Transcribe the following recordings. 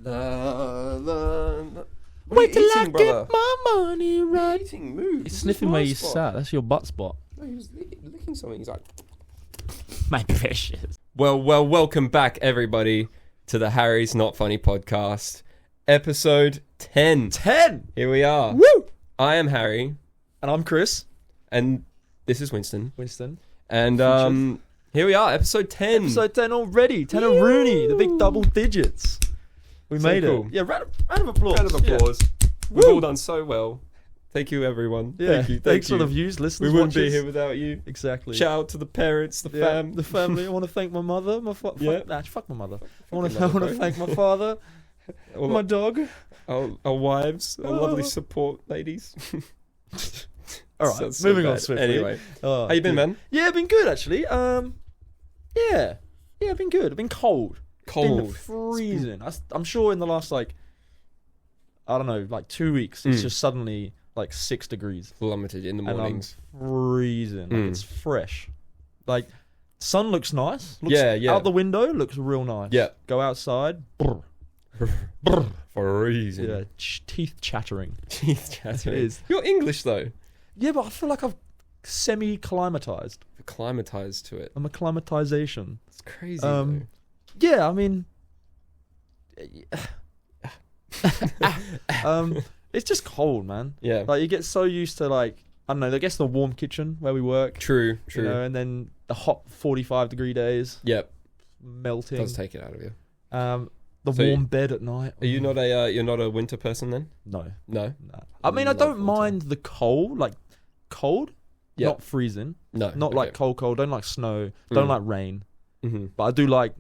Wait till I brother? get my money right. Eating, move. He's sniffing where you sat. That's your butt spot. No, he was licking something. He's like, My precious. well, welcome back, everybody, to the Harry's Not Funny podcast, episode 10. 10! Here we are. Woo! I am Harry, And I'm Chris. and this is Winston. And Features. here we are, episode 10. Episode 10 already. 10 of Rooney, the big double digits. We So made cool. it. Yeah, round of applause. Round of applause. We've Woo! all done so well. Thank you, everyone. Yeah, Thank you. thanks for the views, listeners, We wouldn't be watchers. here without you. Exactly. Shout out to the parents, the fam. The family. I want to thank my mother. Yeah. Fuck my mother. I your want mother, to bro. thank my father, All my dog. our wives, our Oh. lovely support ladies. All right, Sounds so moving on bad. swiftly. Anyway, Oh, how you been, dear. man? Yeah, I've been good actually. Yeah, I've been good. I've been cold. It's been Cold. freezing. I'm sure in the last I don't know, 2 weeks, it's just suddenly 6 degrees. Plummeted in the And mornings. I'm freezing. It's fresh. Sun looks nice. Yeah. Out the window looks real nice. Yeah. Go outside. Brr. For a reason. Yeah. Teeth chattering. Teeth chattering. It is. You're English though. Yeah, but I feel like I've semi-climatized. Acclimatized to it. I'm acclimatization. It's crazy. Though. Yeah, I mean, it's just cold, man. Yeah. You get so used to I don't know. I guess the warm kitchen where we work. True. You know, and then the hot 45-degree days. Yep. Melting. Does take it out of you. The So warm bed at night. Are you not you're not a winter person then? No. No. I mean, I Love don't winter. mind the cold. Cold. Yeah. Not freezing. No. Not okay. cold. Don't like snow. Don't like rain. Mm-hmm. But I do like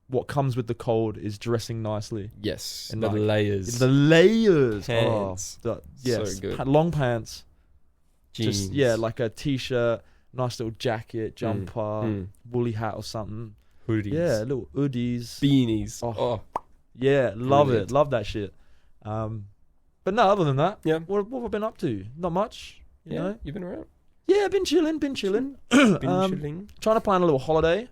what comes with the cold is dressing nicely. Yes. And the layers. The layers. Pants. Oh, yes. So good. Long pants. Jeans. Just, like a t-shirt, nice little jacket, jumper, woolly hat or something. Hoodies. Yeah, little hoodies. Beanies. Oh. Yeah, love Brilliant. it. Love that shit. But no, other than that, Yeah. what have I been up to? Not much. You know? You've been around. Yeah, been chilling. Been chilling. Trying to plan a little holiday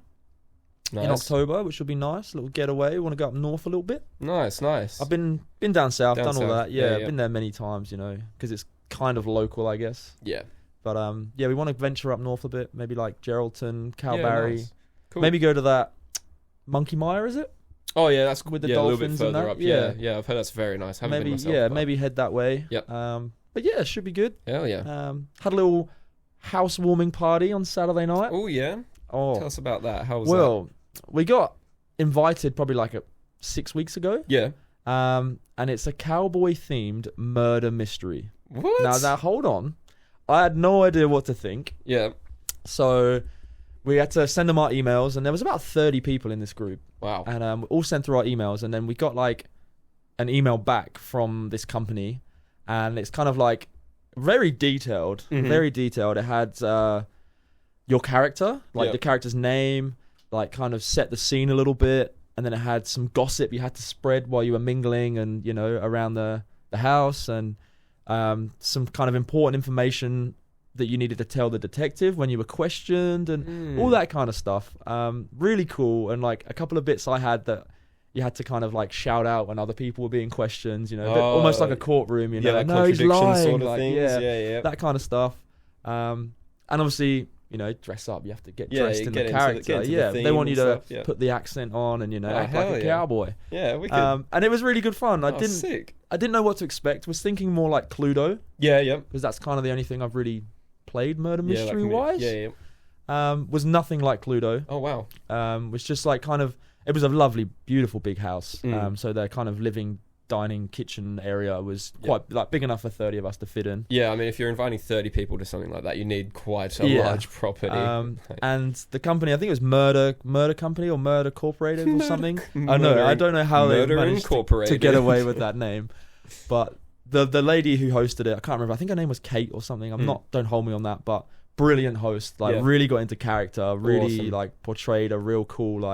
Nice. in October, which will be nice. A little getaway. We want to go up north a little bit. Nice. I've been down south, Down done all south. that. Yeah, Yeah, I've yeah. been there many times, because it's kind of local, I guess. Yeah. But we want to venture up north a bit. Maybe Geraldton, Calbarry. Nice. Cool. Maybe go to that Monkey Mire, is it? Oh yeah, that's with the a little bit dolphins and further that? up. Yeah. Yeah. I've heard that's very nice. Haven't Maybe been myself, but maybe head that way. Yep. But yeah, it should be good. Hell yeah. Had a little housewarming party on Saturday night. Oh yeah. Oh, Tell us about that. How was well, we got invited probably 6 weeks ago. that? Yeah. And it's a cowboy themed murder mystery. What? Now hold on, I had no idea what to think. Yeah. So we had to send them our emails, and there was about 30 people in this group. Wow. And we all sent through our emails, and then we got an email back from this company, and it's kind of very detailed. Mhm. Very detailed. It had your character, Yep. the character's name, kind of set the scene a little bit, and then it had some gossip you had to spread while you were mingling and around the house, and some kind of important information that you needed to tell the detective when you were questioned, and all that kind of stuff. Really cool. And a couple of bits I had that you had to kind of shout out when other people were being questioned, a bit, almost like a courtroom, Yeah, no, he's contradiction lying, sort of things. Yeah. that kind of stuff. And obviously, dress up. You have to get Yeah, dressed you in get the into character. get into the Yeah, theme they want you and to stuff, yeah. put the accent on and act hell like a yeah. cowboy. Yeah, we could. And it was really good fun. I Sick. didn't know what to expect. Was thinking more like Cluedo, Yeah. because that's kind of the only thing I've really played murder Yeah, mystery wise. Yeah. Was nothing like Cluedo. Oh wow. Was just it was a lovely, beautiful big house. Mm. So their kind of living, dining, kitchen area was quite big enough for 30 of us to fit in. Yeah, I mean, if you're inviting 30 people to something like that, you need quite a Yeah. large property. And the company, I think it was Murder Company or Murder Corporated or something. I Murder don't know how they Murder managed to Incorporated. get away with that name. But the lady who hosted it, I can't remember. I think her name was Kate or something. Don't hold me on that, but brilliant host. Yeah. Really got into character. Really Awesome. portrayed a real cool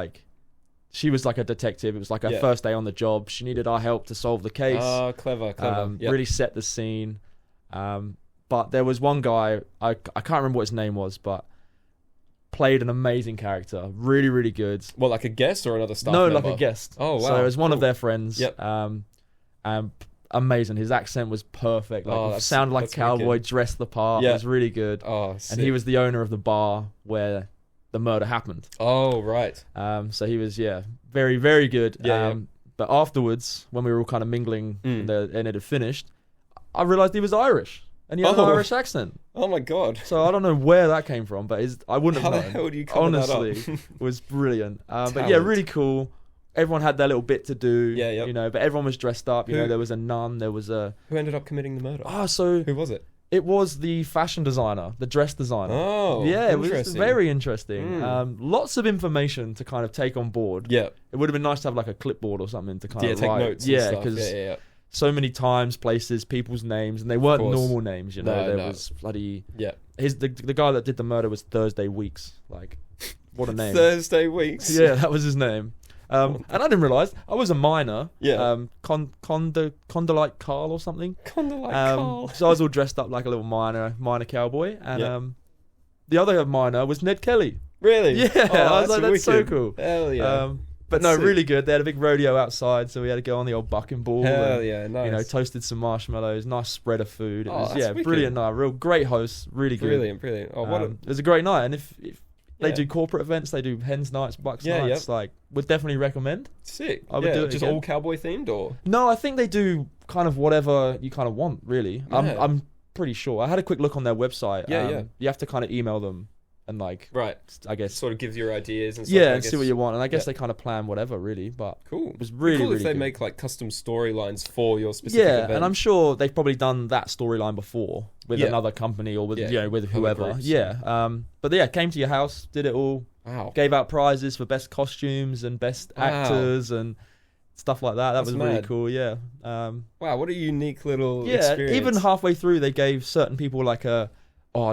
she was like a detective. It was her Yeah. first day on the job. She needed our help to solve the case. Oh, clever. Yep. Really set the scene. But there was one guy, I can't remember what his name was, but played an amazing character. Really, really good. Well, like a guest or another staff No, member? like a guest. Oh, wow. So it was one of Cool. their friends. Yep. And amazing. His accent was perfect. Like, Oh, sounded like a that's cowboy, wicked. dressed the part. Yeah. It was really good. Oh, sick. And he was the owner of the bar where the murder happened. Oh, right. So he was, very, very good. Yeah, yeah. But afterwards, when we were all kind of mingling Mm. and it had finished, I realised he was Irish. And he had an Oh. Irish accent. Oh, my God. So I don't know where that came from, but I wouldn't How have the known. hell do you cover that up? Honestly, it was brilliant. But yeah, Talent. really cool. Everyone had their little bit to do. Yeah, yep. You know, but everyone was dressed up. You Who- know, there was a nun. There was a... Who ended up committing the murder? So Who was it? it was the fashion designer, the dress designer. Oh, Yeah, it was interesting. very interesting. Mm. Lots of information to kind of take on board. Yeah. It would have been nice to have like a clipboard or something to kind Yeah, of take write. notes and Yeah, stuff. because Yeah. so many times, places, people's names, and they weren't course. normal names. You know, No, there no. was bloody Yeah. the guy that did the murder was Thursday Weeks. Like, what a name! Thursday weeks. Yeah, that was his name. And I didn't realise I was a minor. Yeah. Condolite Carl or something. Kind of like Carl. So I was all dressed up like a little minor cowboy, and Yeah. the other minor was Ned Kelly. Really? Yeah, I was like, that's so wicked. cool. Hell yeah. But That's no, sick. really good. They had a big rodeo outside, so we had to go on the old bucking ball. Hell and, yeah. Nice. You know, toasted some marshmallows, nice spread of food. It Oh, was that's wicked. brilliant night. Real great host, really good. Brilliant. Oh, what It was a great night, and if they Yeah. do corporate events, they do hens nights, bucks Yeah, nights. Like, would definitely recommend. sick. I would do it just again. all cowboy themed or? No, I think they do kind of whatever you kind of want, really. Yeah. I'm pretty sure. I had a quick look on their website. Yeah. You have to kind of email them and like, Right. I guess, Sort of gives your ideas and stuff. yeah, I and see guess. what you want. And I guess Yeah. they kind of plan whatever, really. But Cool. it was really, cool really if they good. make like custom storylines for your specific event. And I'm sure they've probably done that storyline before with Yeah. another company or with Yeah. with Other whoever. groups. Yeah. But yeah, came to your house, did it all, Wow. gave out prizes for best costumes and best Wow. actors and stuff like that. That That's was really mad. cool. Yeah. Wow, what a unique little Yeah. experience. Even halfway through, they gave certain people like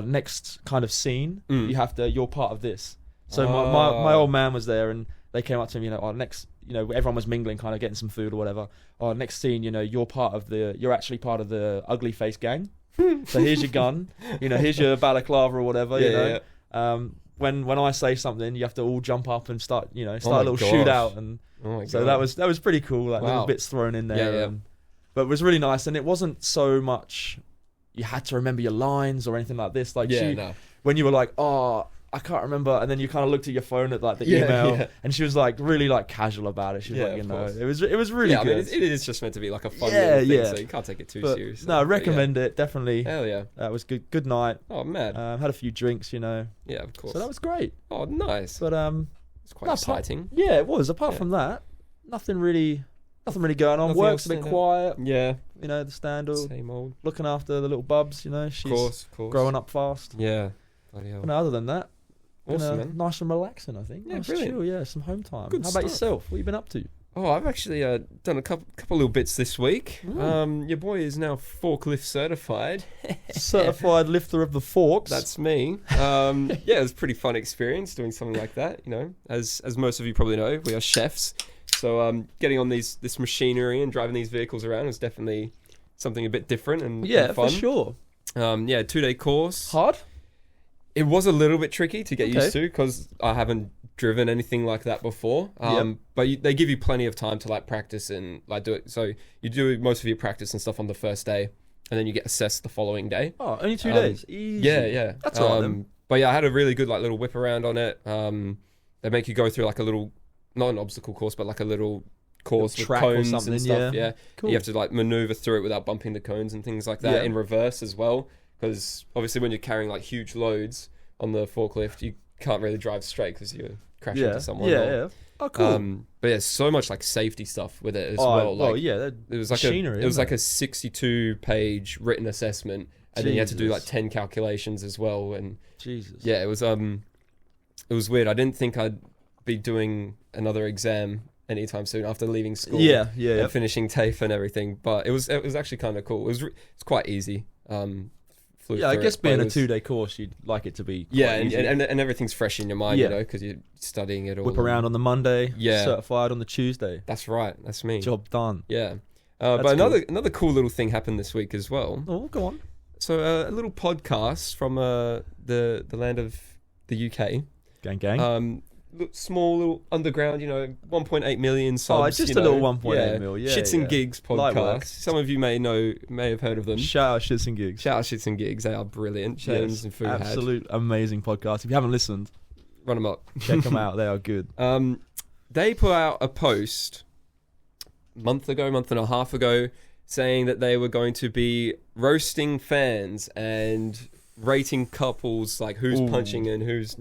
next kind of scene. Mm. You're part of this. So Oh. my old man was there, and they came up to me, next, everyone was mingling, kind of getting some food or whatever. Next scene, you're you're actually part of the ugly face gang. So here's your gun, here's your balaclava or whatever, Yeah. When I say something, you have to all jump up and start my a little gosh. shootout, and Oh my so God. that was pretty cool, like Wow. little bits thrown in there. Yeah. But it was really nice, and it wasn't so much you had to remember your lines or anything like this. Like when you were like, oh, I can't remember, and then you kind of looked at your phone at like the Yeah, email, yeah. and she was like really like casual about it. She was Yeah, like, of course. it was really I good. mean, it is just meant to be like a fun Yeah, little thing, yeah. so you can't take it too But seriously. no, I But recommend it definitely. Yeah. Hell yeah. That was good. Good night. Oh, mad. Had a few drinks, Yeah, of course. so that was great. Oh, nice. But It's quite no, exciting. yeah, it was. Apart Yeah. from that, nothing really going on. Nothing Work's else a bit stand out. quiet. Yeah. The standard. Same old. Looking after the little bubs. She's Of course. growing up fast. Yeah. Bloody hell. But no, other than that, Awesome, man. nice and relaxing, I think. Yeah, Nice brilliant. chill, yeah, some home time. Good How about stuff. yourself? What you been up to? Oh, I've actually done a couple little bits this week. Your boy is now forklift certified. Certified lifter of the forks. That's me. Yeah, it was a pretty fun experience doing something like that. As most of you probably know, we are chefs, so getting on this machinery and driving these vehicles around was definitely something a bit different and fun. for sure. 2-day course. Hard? It was a little bit tricky to get Okay. used to because I haven't driven anything like that before. But they give you plenty of time to like practice and like do it. So you do most of your practice and stuff on the first day, and then you get assessed the following day. Oh, only 2 days. Easy. Yeah. That's all right then. But yeah, I had a really good like little whip around on it. They make you go through like a little, not an obstacle course, but like a little course with track or cones something, and stuff. yeah. Yeah. Cool. You have to like maneuver through it without bumping the cones and things like that Yeah. in reverse as well. Because obviously when you're carrying like huge loads on the forklift, you can't really drive straight because you crash into someone. Yeah. Oh, cool. But yeah, so much like safety stuff with it as Oh, well. Like, yeah. it was like machinery, it was isn't like a 62-page written assessment, and then you had to do like 10 calculations as well. And Jesus. yeah, it was weird. I didn't think I'd be doing another exam anytime soon after leaving school. Yeah. And finishing TAFE and everything, but it was actually kind of cool. It's quite easy. Flew Yeah, I through guess it, but being it a was- 2-day course, you'd like it to be quite yeah, easy. and everything's fresh in your mind, Yeah. because you're studying it all. Whip around on the Monday, Yeah. certified on the Tuesday. That's right. That's me. Job done. Yeah. That's But another cool little thing happened this week as well. Oh, go on. So a little podcast from the land of the UK. Gang. Small little underground, 1.8 million subs. Just a little 1.8 mil. Yeah, Shits and Gigs podcast. Some of you may have heard of them. Shout out Shits and Gigs. They are brilliant. James and Fuhad. Absolute amazing podcast. If you haven't listened, run them up. Check them out. They are good. They put out a post month and a half ago, saying that they were going to be roasting fans and rating couples, like who's punching and who's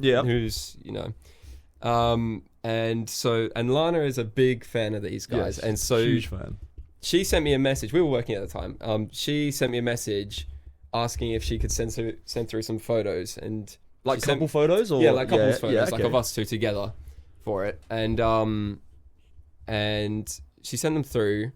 and Lana is a big fan of these guys, and so huge fan. She sent me a message. We were working at the time. She sent me a message asking if she could send through some photos, and like couple photos, or like couples photos, like of us two together for it, and she sent them through.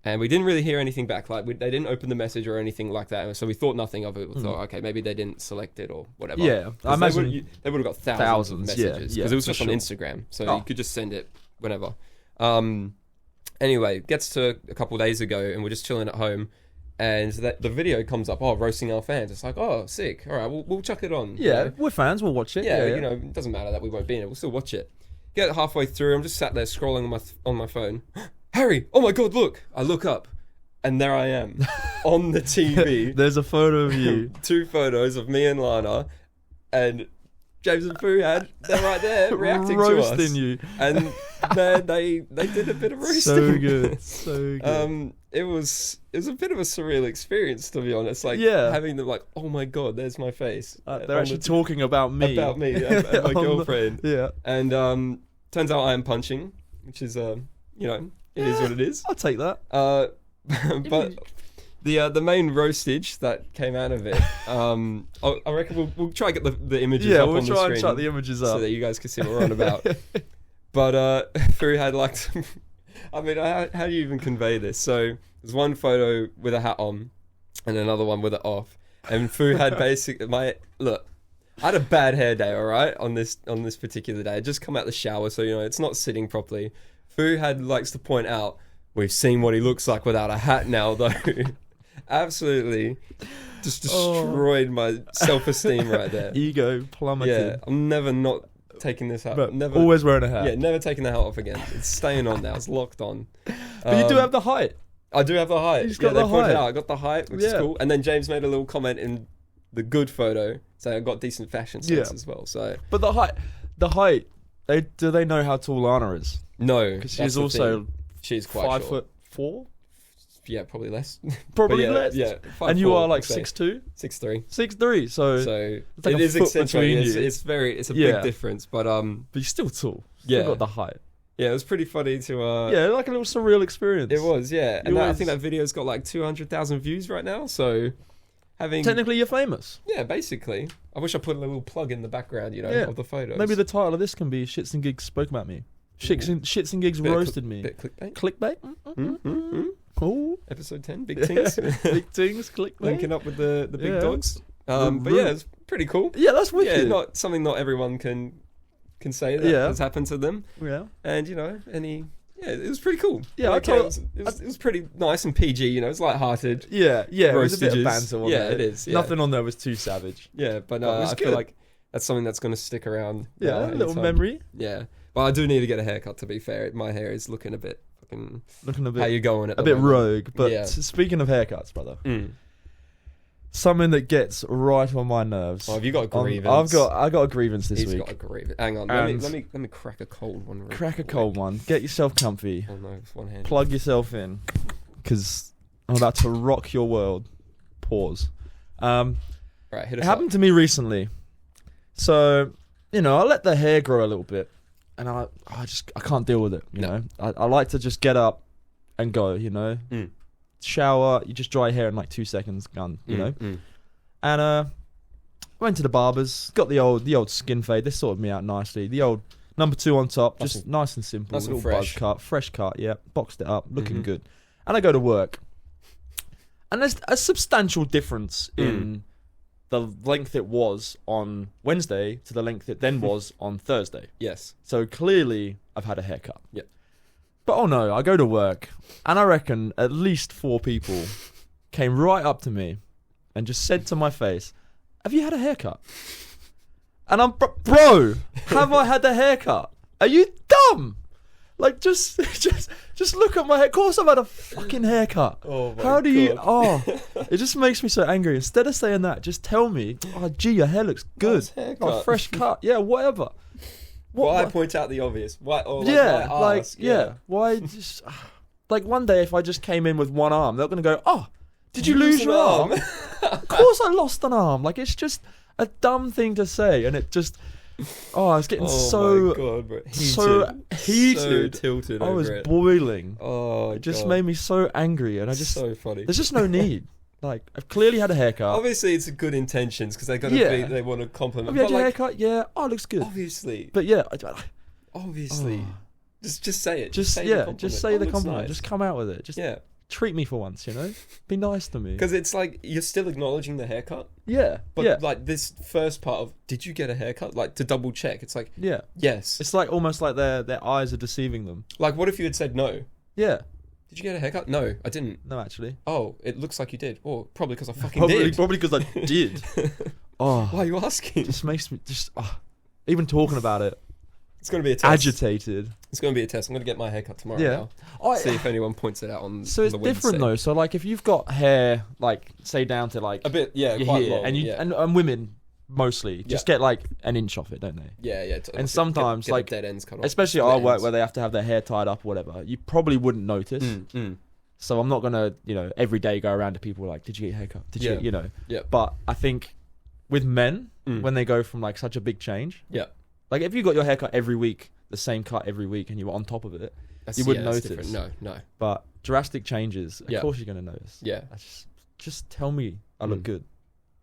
And we didn't really hear anything back. Like they didn't open the message or anything like that. And so we thought nothing of it. We thought, okay, maybe they didn't select it or whatever. Yeah, I imagine they would have got thousands of messages because it was just on Instagram, so you could just send it whenever. Anyway, gets to a couple of days ago, and we're just chilling at home, and the video comes up. Oh, roasting our fans. It's like, oh, sick. All right, we'll chuck it on. Yeah, we're fans. We'll watch it. Yeah, it doesn't matter that we won't be in it. We'll still watch it. Get halfway through. I'm just sat there scrolling on my phone. Harry, oh my God, look. I look up, and there I am on the TV. There's a photo of you. 2 photos of me and Lana, and James and Fuhad, they're right there reacting roasting to us. you. And man, they did a bit of roasting. So good. It was a bit of a surreal experience, to be honest. Like having them like, oh my God, there's my face. They're actually talking about me. About me and my girlfriend. Yeah. And turns out I am punching, which is it is what it is. I'll take that. But the main roastage that came out of it, I reckon we'll try and get the images up on the screen. Yeah, we'll try and chuck the images up so that you guys can see what we're on about. But Fuhad liked. I mean, how do you even convey this? So there's one photo with a hat on, and another one with it off. And Fuhad basically I had a bad hair day, all right, on this particular day. I just come out the shower, so it's not sitting properly. Fuhad likes to point out, we've seen what he looks like without a hat now, though. Absolutely just destroyed my self-esteem right there. Ego plummeted. Yeah, I'm never not taking this hat. But never, always wearing a hat. Yeah, never taking the hat off again. It's staying on now. It's locked on. But you do have the height. I do have the height. You've got the height. I got the height, which is cool. And then James made a little comment in the good photo saying I got decent fashion sense as well. So, but the height. Do they know how tall Lana is? No, because she's quite 5'4". Yeah, probably less. Probably less. Yeah, 5'4", and you are like 6'2", 6'3", 6'3". So it's like it is accentuating. It's a big difference, but you're still tall. Still got the height. Yeah, it was pretty funny to. Like a little surreal experience. It was, yeah, and I think that video's got like 200,000 views right now. So technically you're famous. Yeah, basically. I wish I put a little plug in the background, of the photos. Maybe the title of this can be "Shits and Gigs Spoke About Me." Shits and Gigs roasted me. Bit clickbait. Clickbait. Cool. Episode 10. Big things. Big things. Clickbait. Linking up with the big dogs. But yeah, it's pretty cool. Yeah, that's wicked. Yeah, not everyone can say that has happened to them. Yeah. And it was pretty cool. Yeah, it was pretty nice and PG. It's lighthearted. Yeah. It was a bit of banter. It is. Yeah. Nothing on there was too savage. Yeah, but I feel like that's something that's going to stick around. Yeah, a little memory. Yeah, but I do need to get a haircut. To be fair, my hair is looking a bit how you going at the a bit moment. rogue. But speaking of haircuts, brother, something that gets right on my nerves. Oh, have you got a grievance? I got a grievance this week. He's got a grievance. Hang on, let me crack a cold one. Crack a cold one. Get yourself comfy. Oh no, it's one hand. Plug yourself in, because I'm about to rock your world. Pause. Right, hit us It happened to me recently. So, I let the hair grow a little bit, and I can't deal with it. You know, I like to just get up and go. Shower, you just dry your hair in like 2 seconds, gone. And went to the barbers, got the old skin fade. They sorted me out nicely. The old number 2 on top, just nice and simple. Nice and little fresh. buzz cut, fresh cut. Yeah, boxed it up, looking good. And I go to work, and there's a substantial difference in the length it was on Wednesday to the length it then was on Thursday. Yes. So clearly, I've had a haircut. Yeah. But oh no, I go to work, and I reckon at least 4 people came right up to me and just said to my face, "Have you had a haircut?" And I'm, bro, have I had the haircut? Are you dumb? Like, just look at my hair. Of course I've had a fucking haircut. Oh my How do you... God. Oh, it just makes me so angry. Instead of saying that, just tell me, oh, gee, your hair looks good. Nice haircut. Oh, fresh cut. Yeah, whatever. Why point out the obvious? Why? Or Yeah, why ask? Why just... Like, one day, if I just came in with one arm, they're going to go, oh, did you lose your arm? Of course I lost an arm. Like, it's just a dumb thing to say. And it just... Oh, I was getting my God, bro. heated. So tilted I was over it. boiling. Oh, It just God. made me so angry. And I just... So funny. There's just no need. Like, I've clearly had a haircut. Obviously, it's good intentions because they got to Yeah. they want to compliment. Have you had But your like, haircut? Yeah. Oh, it looks good. obviously, But yeah, obviously, Oh. just say it. just say yeah, the compliment. just say the looks compliment. nice. Just come out with it. Just yeah, treat me for once, you know? Be nice to me. because it's like you're still acknowledging the haircut, Yeah. but yeah. like this first part of did you get a haircut? Like to double check. It's like Yeah. yes. It's like almost like their eyes are deceiving them. Like what if you had said no? Yeah. Did you get a haircut? No, I didn't. No, actually. Oh, it looks like you did. Or probably because I fucking Probably did. because I did. Oh. Why are you asking? Just makes me even talking about it It's going to be a test. agitated. It's going to be a test. I'm going to get my haircut tomorrow Yeah. now. Oh, See if anyone points it out on so it's the different Wednesday. though. So like if you've got hair like say down to like A bit, yeah, your quite hair, long. and you yeah. and women mostly just get like an inch off it, don't they? yeah. and sometimes, get like, the dead ends cut off. Especially Split our work ends. where they have to have their hair tied up or whatever. You probably wouldn't notice. So I'm not gonna, every day go around to people like, did you get a haircut? Did you, Yeah. But I think with men, when they go from like such a big change, Yeah. like if you got your haircut every week, the same cut every week, and you were on top of it, you wouldn't that's notice. different. No. But drastic changes, of Yeah. course you're gonna notice. Yeah. Just tell me I look good.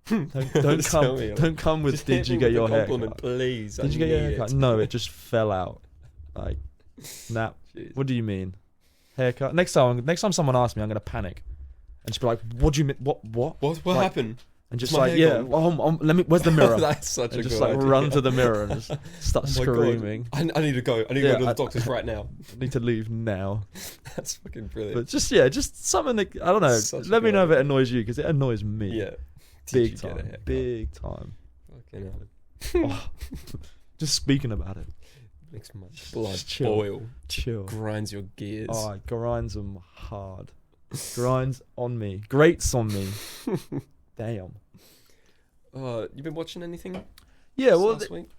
Don't Just tell me. don't come with Just did hit you me get with your a compliment, haircut? please? Did you get your haircut? No, it just fell out. Like, nah. Jeez. What do you mean? Haircut? Next time someone asks me, I'm gonna panic and just be like, "What do you mean? What? What Like, happened? And just My like, hair yeah, gone? let me. Where's the mirror? That's such and a just good like idea. run to the mirror and just start Oh my God. screaming. I need to go. I need to go to the doctor's right now. I need to leave now. That's fucking brilliant. But just something that, I don't know. Such a Let me good know if it annoys you because it annoys me. Yeah. Did big you get a time. haircut? Big time. Fucking hell. Oh, just speaking about it. Makes my blood Just chill. boil. Chill. Grinds your gears. Oh, it grinds them hard. Grinds on me. Grates on me. Damn. You been watching anything? Yeah, well, last week?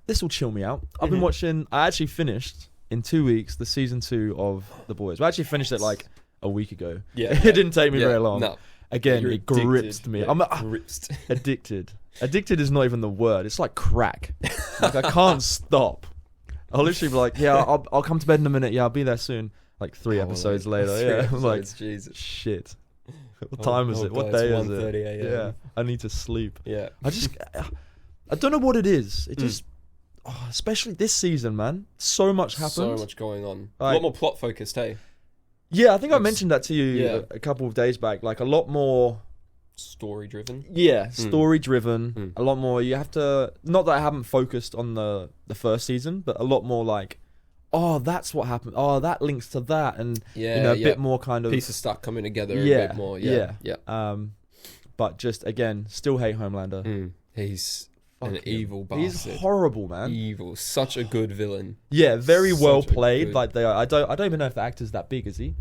this will chill me out. I've been watching. I actually finished in 2 weeks the season 2 of The Boys. I actually finished it like a week ago. Yeah. It didn't take me very long. No. Again, You're it gripped addicted. me. Yeah, I'm gripped. addicted. Addicted is not even the word. It's like crack. Like I can't stop. I'll literally be like, yeah, I'll come to bed in a minute. Yeah, I'll be there soon. Like 3 episodes later. Yeah, I'm like, Jesus. shit. What time is it? What God, day it's is 1:30 it? a.m. Yeah, I need to sleep. Yeah. I don't know what it is. It just, especially this season, man. So much happened. So much going on. A Like- lot more plot focused, hey? Yeah, I think I Like, mentioned that to you yeah. a couple of days back. Like a lot more. Story driven. Yeah, story driven. Mm. A lot more. You have to. Not that I haven't focused on the first season, but a lot more like, oh, that's what happened. Oh, that links to that, and Yeah. a bit more kind of Pieces start coming together Yeah, a bit more. Yeah. But just again, still hate Homelander. He's Fuck an him. evil bastard. He's horrible, man. Evil. Such a good villain. Yeah, very Such well a played. good- Like they are. I don't even know if the actor's that big. Is he?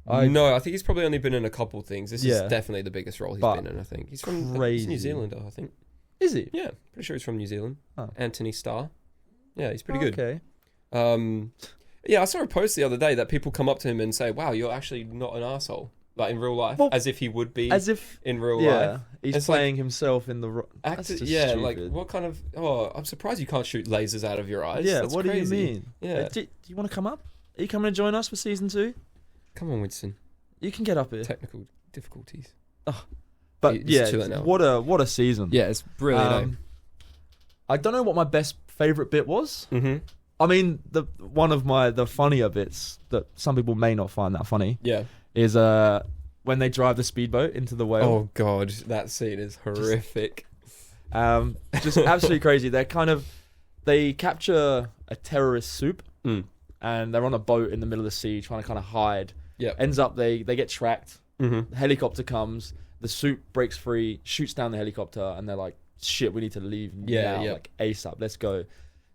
No, I think he's probably only been in a couple things. This Yeah. is definitely the biggest role he's But been in, I think. He's from crazy. he's New Zealander, I think. Is he? Yeah, pretty sure he's from New Zealand. Oh. Anthony Starr. Yeah, he's pretty good. Okay. Yeah, I saw a post the other day that people come up to him and say, "Wow, you're actually not an asshole." Like in real life, Well, as if he would be As if in real yeah, life. he's It's like- playing himself in the. That's Actor, just yeah, stupid. like what kind of? Oh, I'm surprised you can't shoot lasers out of your eyes. Yeah, That's what crazy. do you mean? Yeah, Do you want to come up? Are you coming to join us for season 2? come on, Winston. You can get up here. Technical difficulties. But It's yeah, too late now. what a season. Yeah, it's brilliant. I don't know what my best favorite bit was. Mm-hmm. I mean, one of the funnier bits that some people may not find that funny Yeah. is when they drive the speedboat into the whale. Oh god, that scene is horrific. Just absolutely crazy. They capture a terrorist soup and they're on a boat in the middle of the sea trying to kind of hide. Yeah. Ends up they get tracked. Mm-hmm. The helicopter comes. The soup breaks free, shoots down the helicopter, and they're like, shit, we need to leave Yeah, now, yeah. like ASAP. Let's go.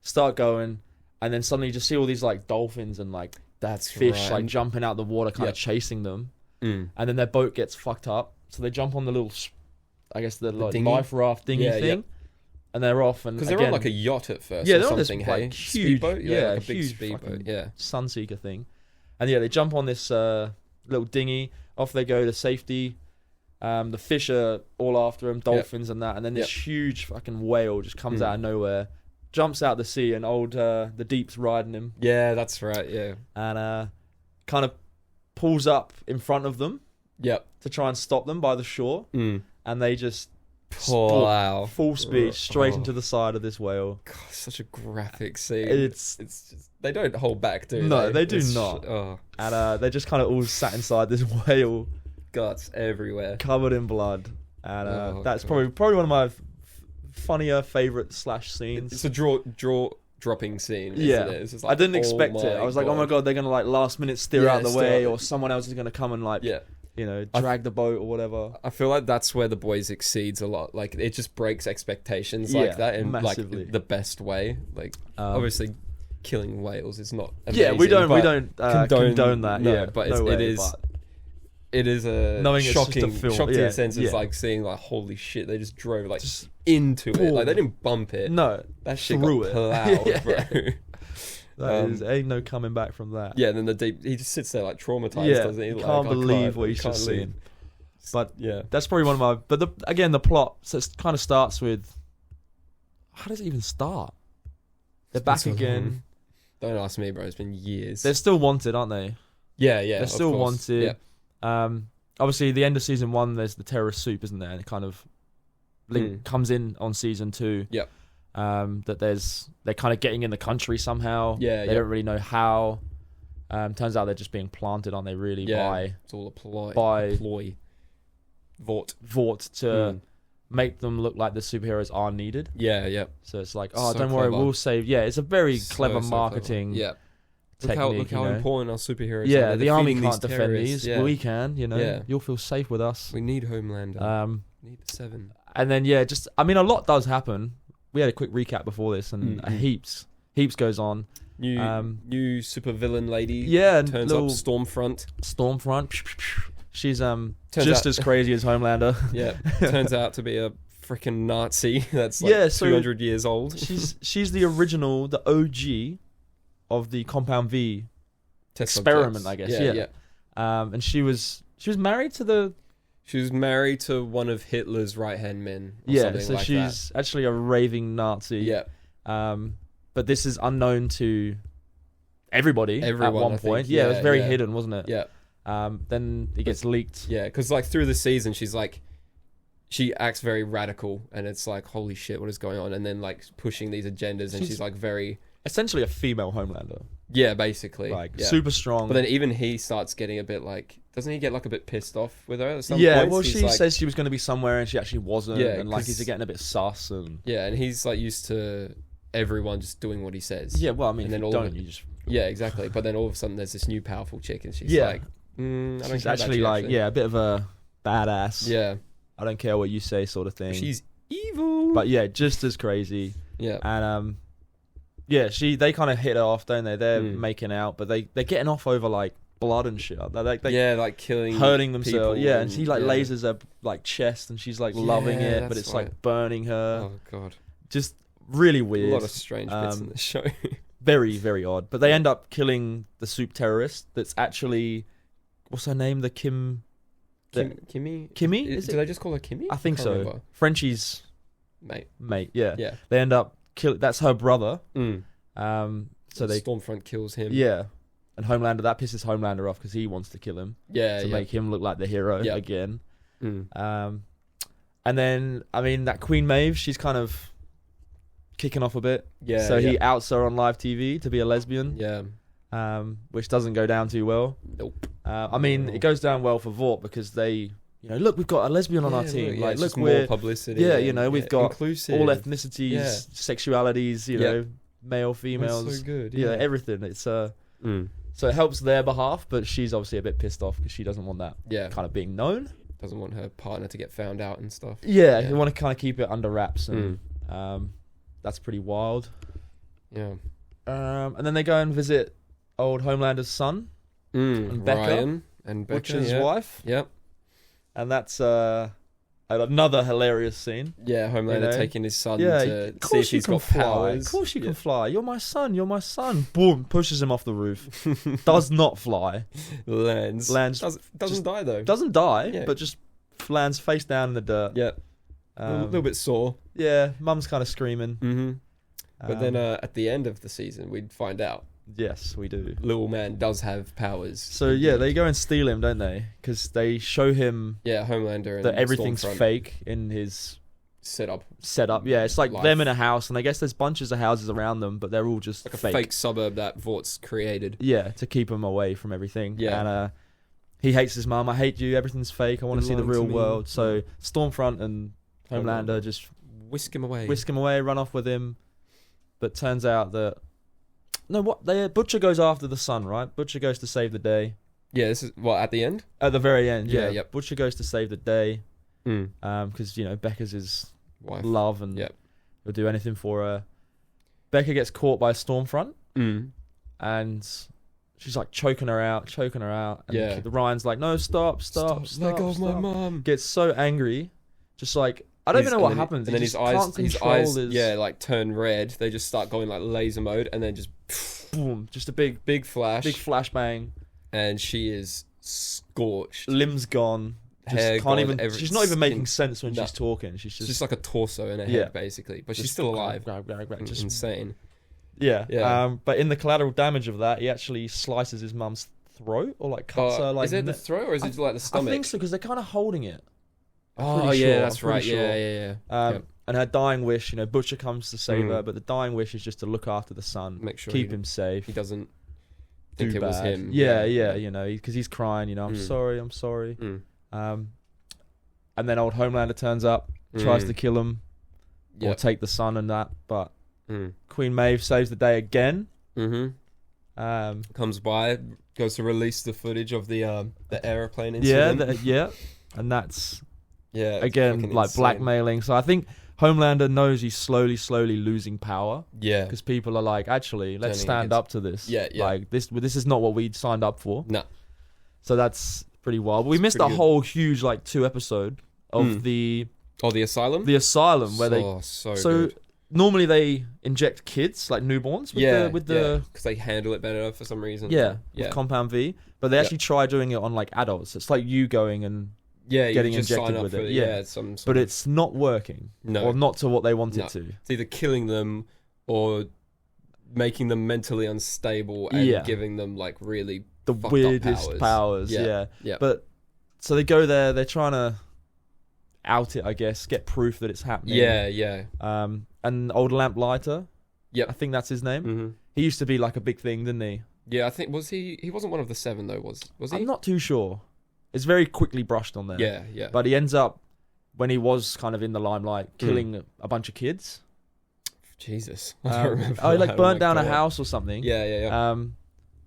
Start going, and then suddenly you just see all these like dolphins and like That's fish right. like jumping out the water, kind Yep. of chasing them, Mm. and then their boat gets fucked up. So they jump on the little, I guess the like, dinghy? life raft dinghy Yeah, thing, yep. and they're off. And Because they're on like a yacht at first, Yeah, or they're on this, something. like, Hey, huge- speedboat, yeah, like a big huge speedboat. fucking- Yeah, Sunseeker thing, and yeah, they jump on this little dinghy. Off they go to safety. The fish are all after them, dolphins and that, and then this huge fucking whale just comes out of nowhere, jumps out the sea, and the Deep's riding him, yeah, that's right. Yeah, and kind of pulls up in front of them yep. to try and stop them by the shore, Mm. and they just Wow, full speed straight Oh. into the side of this whale. God, such a graphic scene. It's just, they don't hold back, do they? No, they do It's not. Oh, and they're just kind of all sat inside this whale, guts everywhere. covered in blood, and Oh, that's God. probably one of my funnier favorite slash scenes. It's a jaw dropping scene. Isn't Yeah. it? It's just I like, didn't oh expect it. I was like, oh my god, they're gonna like last minute steer Yeah, out the steer way, out. or someone else is gonna come and like, Yeah, drag the boat or whatever. I feel like that's where The Boys exceeds a lot. Like it just breaks expectations Yeah, like that in massively. like the best way. Like obviously, killing whales is not amazing. Yeah, we don't but condone that. No, Yeah, but no it way, is. but- It is a Knowing it's just a shocking, film, shocking yeah, in a sense. It's yeah. like seeing like holy shit, they just drove like Just into it. boom. Like they didn't bump it. No, That shit through got it. plowed, Yeah. bro. ain't no coming back from that. Yeah, and then the Deep, he just sits there like traumatized, Yeah, doesn't he? you Like, can't I believe what he's can't just believe- seen. But Yeah, that's probably one of my. But the plot kind of starts with. How does it even start? They're back so again. long. Don't ask me, bro. It's been years. They're still wanted, aren't they? yeah, They're of still course. wanted. Yeah. Obviously, the end of season 1, there's the terrorist soup, isn't there? And it kind of comes in on season 2. Yep. That they're kind of getting in the country somehow. Yeah, They don't really know how. Turns out they're just being planted, aren't they? Really Yeah. by It's all a ploy. By- ploy. Vought. Vought to make them look like the superheroes are needed. Yeah, yeah. So it's like, So don't worry, clever. we'll save. Yeah, it's a very So clever clever. marketing Yeah. technique. Look how you know? important our superheroes are. Yeah, They're the army defeating can't these defend terrorists. these. Yeah. We can. Yeah. You'll feel safe with us. We need Homelander. We need the 7. And then a lot does happen. We had a quick recap before this, and Mhm. heaps goes on. New supervillain lady. Yeah, and Turns little up Stormfront. Stormfront. She's Turns just out- as crazy as Homelander. Yeah. Turns out to be a freaking Nazi that's like so 200 years old. she's the original, the OG of the Compound V Test experiment, subjects. I guess. Yeah, Yeah. yeah. And she was married to the She was married to one of Hitler's right-hand men. Or something so like she's actually a raving Nazi. that. Yeah. But this is unknown to everybody at Everyone, one I point. think. Yeah, it was Yeah, very yeah. hidden, wasn't it? Yeah. Then it gets leaked. Yeah, because like through the season, she's like, she acts very radical, and it's like, holy shit, what is going on? And then like pushing these agendas, and she's like very, Essentially a female Homelander. yeah, basically, Like yeah. super strong. But then even he starts getting a bit like, doesn't he get like a bit pissed off with her at some yeah, points? well, He's she like, says she was going to be somewhere and she actually wasn't. Yeah, and like 'cause- he's getting a bit sus and yeah, and he's like used to everyone just doing what he says. yeah. Well, I mean, And if then you all don't, of it- you just Yeah, exactly. But then all of a sudden, there's this new powerful chick, and she's Yeah. like, I don't she's care about actually you, like actually. a bit of a badass. Yeah, I don't care what you say, sort of thing. she's evil. but yeah, just as crazy. yeah, And they kind of hit it off, don't they? They're making out, but they're getting off over like blood and shit. They yeah, like killing, hurting people themselves. Yeah, and she like yeah. lasers her like chest, and she's like loving Yeah, it, but that's it's right. like burning her. Oh god, Just really a weird. lot of strange bits in this show. Very, very odd. But they end up killing the soup terrorist. That's actually, what's her name? The Kimmy. Kimmy? Is Did it? I just call her Kimmy? I think Can't so. remember. Frenchie's Mate. mate. Yeah. Yeah. They end up that's her brother. Mm. So they Stormfront kills him. yeah. And Homelander, that pisses Homelander off because he wants to kill him Yeah. to yeah. make him look like the hero Yeah. again. Mm. And then I mean that Queen Maeve, she's kind of kicking off a bit. Yeah. So yeah. he outs her on live TV to be a lesbian. Yeah. Which doesn't go down too well. Nope. I mean, it goes down well for Vought because they, look, we've got a lesbian on our team. Yeah, like, it's look, just we're more publicity. yeah, and, we've got inclusive. all ethnicities, Yeah. sexualities, male, That's females, so good. yeah, everything. It's so Mm. it helps their behalf, but she's obviously a bit pissed off because she doesn't want that Yeah. kind of being known. doesn't want her partner to get found out and stuff. Yeah, you want to kind of keep it under wraps, and that's pretty wild. Yeah. And then they go and visit old Homelander's son and Becca, Ryan and Becca, Butcher's wife. Yep. And that's another hilarious scene. Yeah, Homelander taking his son to of see if he's got fly. powers. Of course you can fly. You're my son. You're my son. Boom, pushes him off the roof. Does not fly. Lands. Doesn't die though. Doesn't die, but just lands face down in the dirt. Yeah. A little bit sore. Yeah, mum's kind of screaming. Mm-hmm. But then at the end of the season, we'd find out. Yes, we do. Little man does have powers. So yeah, they go and steal him, don't they? Because they show him Homelander and that everything's Stormfront fake in his setup. Yeah, it's like life. them in a house, and I guess there's bunches of houses around them, but they're all just like a fake suburb that Vort's created. Yeah, to keep him away from everything. Yeah. And he hates his mum. I hate you. Everything's fake. I want to see the real world. So Stormfront and Homelander just whisk him away, run off with him. But turns out that Butcher goes after the son, right? Butcher goes to save the day. Yeah, this is at the end. At the very end, yeah. Yep. Butcher goes to save the day. Because Becca's his wife, love, and he'll do anything for her. Becca gets caught by Stormfront, and she's like choking her out. And Ryan's like, "No, stop! Let go of my mum." Gets so angry, just like I don't even know what happens. And then his eyes, like turn red. They just start going like laser mode, and then just boom, just a big flash, big flashbang, and she is scorched, limbs gone. Hair can't gone, even. She's not even making sense when she's talking. She's just like a torso in her head, basically. But she's still alive. Just insane. Yeah. But in the collateral damage of that, he actually slices his mum's throat, or like cuts her. Like, is it the throat, or is it like the stomach? I think so, because they're kind of holding it. Oh yeah, that's right. Yeah. And her dying wish, Butcher comes to save her, but the dying wish is just to look after the son, make sure keep him safe. He doesn't think it was him. Yeah, because he's crying. I'm sorry. And then old Homelander turns up, tries to kill him, or take the son and that, but Queen Maeve saves the day again. Comes by, goes to release the footage of the aeroplane incident. And that's again like insane. Blackmailing. So I think Homelander knows he's slowly losing power. Yeah, because people are like, actually, let's stand up to this. Yeah. Like this is not what we'd signed up for. No. So that's pretty wild. But we missed a whole huge 2 episode of the asylum. The asylum where they so good. Normally they inject kids like newborns with the because they handle it better for some reason. With Compound V, but they actually try doing it on like adults. It's like you going and getting injected with it. But it's not working. No, or not to what they want it to. It's either killing them or making them mentally unstable and giving them like really the weirdest powers. Yeah. But so they go there. They're trying to out it, I guess, get proof that it's happening. And old Lamplighter, I think that's his name. He used to be like a big thing, didn't he? Yeah, I think he wasn't one of the 7 though, was he? I'm not too sure. It's very quickly brushed on there. Yeah. But he ends up, when he was kind of in the limelight, killing a bunch of kids. Jesus, I don't remember. He like burnt down a house or something. Yeah.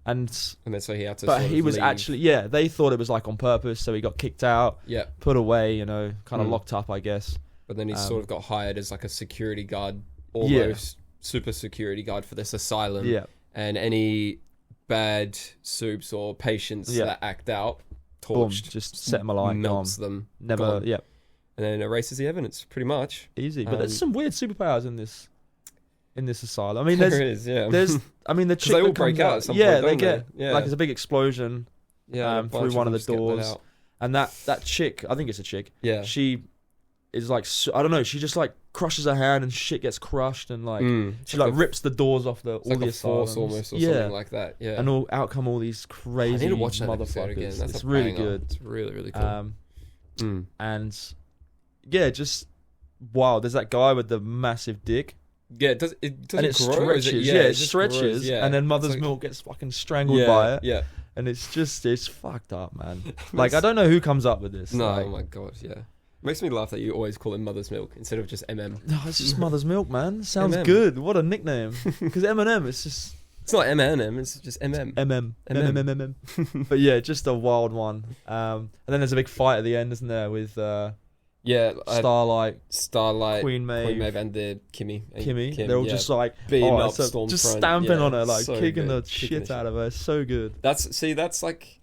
And then so he had to. But he was actually they thought it was like on purpose, so he got kicked out. Yeah. Put away, kind of locked up, I guess. But then he sort of got hired as like a security guard, almost super security guard for this asylum. Yeah. And any bad soups or patients that act out, torched, just set them alight, melts them, never, gone. And then erases the evidence, pretty much. Easy. But there's some weird superpowers in this asylum. I mean, there's the chick they all break out at some point, they get like there's a big explosion through one of the doors, and that chick, I think it's a chick. Yeah, she is like, I don't know, she just like crushes her hand and shit gets crushed, and like she like rips the doors off all the asylums almost, or something like that. Yeah, and out come all these crazy I need to watch that episode motherfuckers. Again. That's it's really good. It's really, really cool. And just wow. There's that guy with the massive dick. Yeah, it doesn't and it grow, stretches. It stretches, grows, and then Mother's Milk gets fucking strangled by it. Yeah, and it's fucked up, man. Like I don't know who comes up with this. No, like, oh my god, yeah. Makes me laugh that you always call it Mother's Milk instead of just MM. No, it's just Mother's Milk, man. Sounds good. What a nickname. Because M&M, it's It's not M&M, it's just MM. MM. But yeah, just a wild one. And then there's a big fight at the end, isn't there, with Starlight, Queen Maeve, and the Kimmy. They're all just like beating up just Stormfront. stamping on her, like So kicking good. the shit out of her. So good. That's like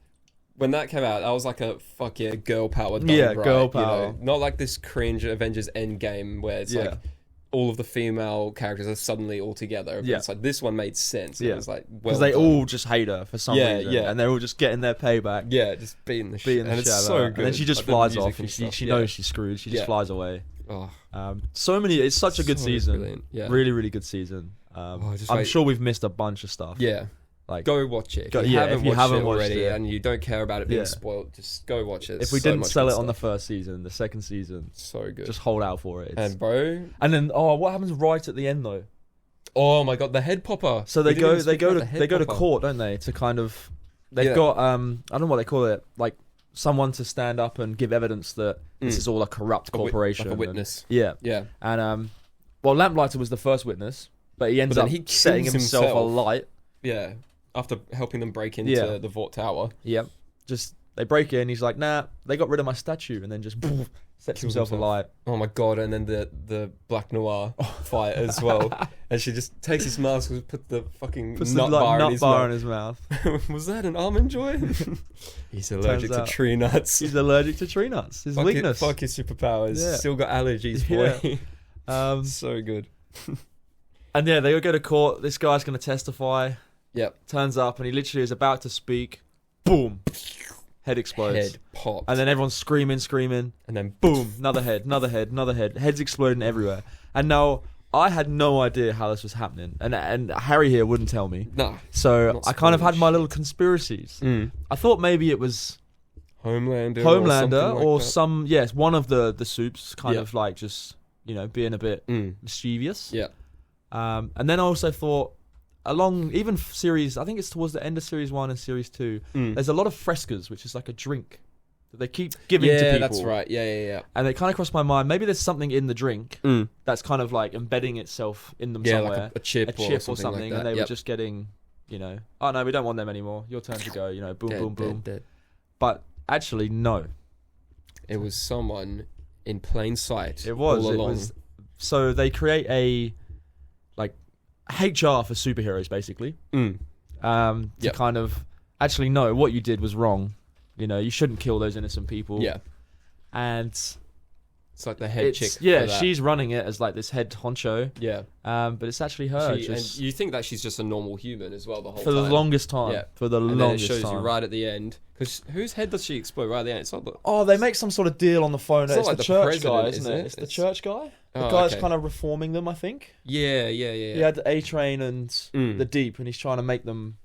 when that came out, that was like a fuck yeah, girl power. Done Yeah, right, girl power. Not like this cringe Avengers Endgame where it's like all of the female characters are suddenly all together. But it's like this one made sense. It was like because they all just hate her for some reason, and they're all just getting their payback. Yeah, just beating the shit. And shit it's out of her. so good. And then she just flies off, and she knows she's screwed. She just flies away. Oh. So many. It's such a good season. Brilliant. Yeah. Really, really good season. I'm sure we've missed a bunch of stuff. Yeah. Like, go watch it. If you haven't watched it already and you don't care about it being spoiled, just go watch it. If we didn't sell it on the first season, the second season, so good. Just hold out for it. And bro, and then what happens right at the end though? Oh my god, the head popper. So they go to court, don't they? To kind of they've got I don't know what they call it, like someone to stand up and give evidence that this is all a corrupt corporation, like a witness. And well, Lamplighter was the first witness, but he ends up setting himself alight. Yeah. After helping them break into the Vought Tower. Yep. Just, they break in, he's like, nah, they got rid of my statue, and then just sets himself alight. Oh my god, and then the Black Noir fight as well. And she just takes his mask and puts the fucking nut bar in his mouth. Was that an almond joy? He's allergic to tree nuts. He's allergic to tree nuts. His weakness. Fuck his superpowers. Yeah. Still got allergies, boy. So good. And yeah, they go to court. This guy's going to testify. Yep. Turns up and he literally is about to speak. Boom. Head explodes. Head popped. And then everyone's screaming. And then boom. Another head. Heads exploding everywhere. And now I had no idea how this was happening. And Harry here wouldn't tell me. No. So I kind of had my little conspiracies. I thought maybe it was Homelander or some, one of the soups kind of like just, being a bit mischievous. Yeah. And then I also thought, along even series, I think it's towards the end of series 1 and series 2, there's a lot of frescas, which is like a drink that they keep giving to people. Yeah, that's right. Yeah. And it kind of crossed my mind, maybe there's something in the drink that's kind of like embedding itself in them somewhere. Like a chip or something like that. And they were just getting, oh no, we don't want them anymore. Your turn to go, boom, boom. Dead. But actually, no. It was someone in plain sight. It was. So they create a HR for superheroes, basically. To kind of actually know what you did was wrong. You shouldn't kill those innocent people. Yeah. And it's like the head chick. Yeah, she's running it as like this head honcho. Yeah. But it's actually her. And you think that she's just a normal human as well the whole time. For the longest time. Yeah. For the longest time. And then it shows you right at the end. Because whose head does she explode right at the end? It's not the... they make some sort of deal on the phone. It's like the church guy, isn't it? It's the church guy. The guy's kind of reforming them, I think. Yeah. He had the A-Train and the Deep, and he's trying to make them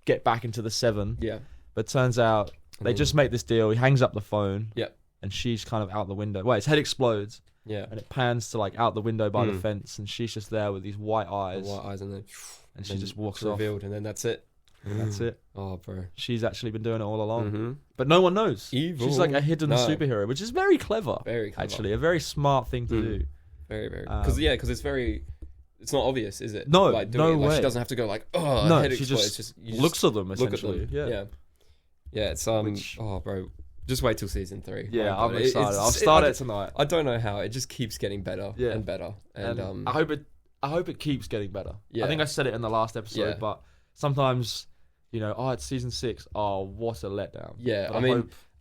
get back into the 7. Yeah. But turns out they just make this deal. He hangs up the phone. Yep. And she's kind of out the window. His head explodes. Yeah. And it pans to like out the window by the fence, and she's just there with these white eyes. And she just walks off. Revealed, and then that's it. That's it. Oh, bro. She's actually been doing it all along. But no one knows. Evil. She's like a hidden superhero, which is very clever. Very clever. Actually, a very smart thing to do. Very, very. Because it's very... It's not obvious, is it? No, no way. She doesn't have to go like, head she explodes. just looks at them, essentially. Yeah, it's... oh, bro. Just wait till season 3. Yeah, I'm excited. I'll start it tonight. I don't know how. It just keeps getting better and better. And I hope it keepes getting better. Yeah. I think I said it in the last episode, but sometimes, it's season 6. Oh, what a letdown. Yeah,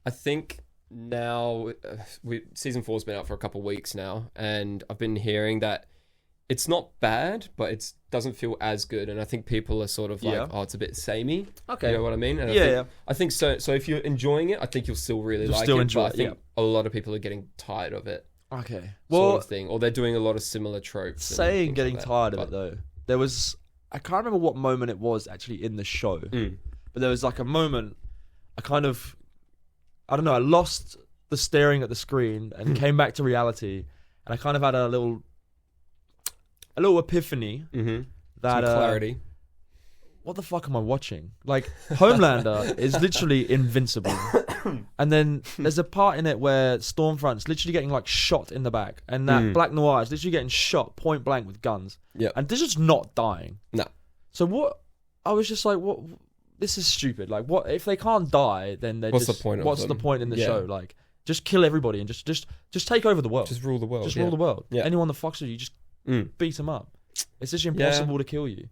I think now season 4's been out for a couple of weeks now, and I've been hearing that it's not bad, but it doesn't feel as good. And I think people are sort of like, it's a bit samey. Okay. You know what I mean? And I think so. So if you're enjoying it, I think you'll still really like it. But I think a lot of people are getting tired of it. Okay. Sort of thing. Or they're doing a lot of similar tropes. Saying getting tired of it, though. There was... I can't remember what moment it was actually in the show. But there was like a moment... I lost the staring at the screen and came back to reality. And I kind of had a little epiphany that some clarity. What the fuck am I watching? Like, Homelander is literally invincible, and then there's a part in it where Stormfront's literally getting like shot in the back, and that Black Noir is literally getting shot point blank with guns. Yeah, and they're just not dying. No. So what? I was just like, what? This is stupid. Like, what if they can't die? Then What's the point? What's the point in the show? Like, just kill everybody and just take over the world. Just rule the world. Just rule the world. Yeah. Anyone that fucks with you, just beat them up. It's just impossible to kill you.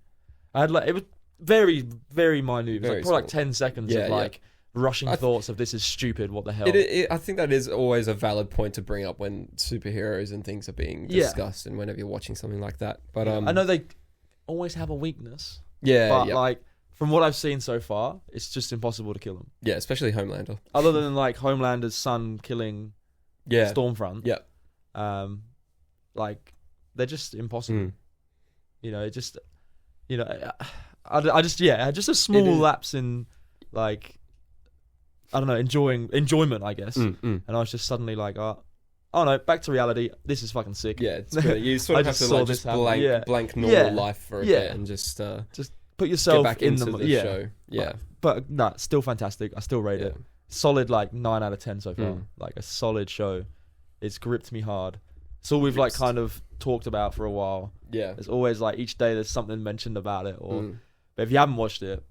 I had it was very, very minute. It was probably 10 seconds of rushing thoughts of this is stupid. What the hell? I think that is always a valid point to bring up when superheroes and things are being discussed, and whenever you're watching something like that. But I know they always have a weakness. Yeah, but like from what I've seen so far, it's just impossible to kill them. Yeah, especially Homelander. Other than like Homelander's son killing Stormfront. Yeah. Like they're just impossible. You know, it just I just a small lapse in like I don't know, enjoyment, I guess. And I was just suddenly like, oh no, back to reality. This is fucking sick. Yeah, it's good. You sort of have to like just blank normal life for a bit and just put yourself get back in into the show. Yeah. But no, still fantastic. I still rate it. Solid like 9 out of 10 so far. Like a solid show. It's gripped me hard. It's all we've like kind of talked about for a while. Yeah. There's always like each day there's something mentioned about it. But if you haven't watched it,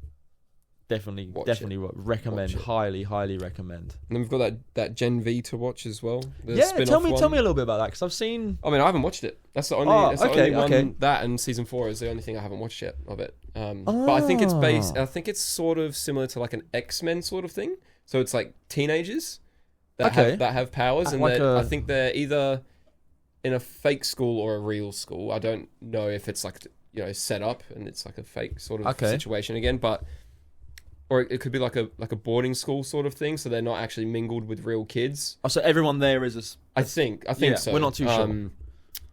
definitely recommend. Highly recommend. And then we've got that Gen V to watch as well. Tell me a little bit about that because I've seen. I mean, I haven't watched it. That's the only. only one. That and season 4 is the only thing I haven't watched yet of it. But I think it's based. I think it's sort of similar to like an X-Men sort of thing. So it's like teenagers that have powers, and like I think they're either in a fake school or a real school. I don't know if it's like set up and it's like a fake sort of situation again, but. Or it could be like a boarding school sort of thing, so they're not actually mingled with real kids. Oh, so everyone there is I think so. We're not too sure.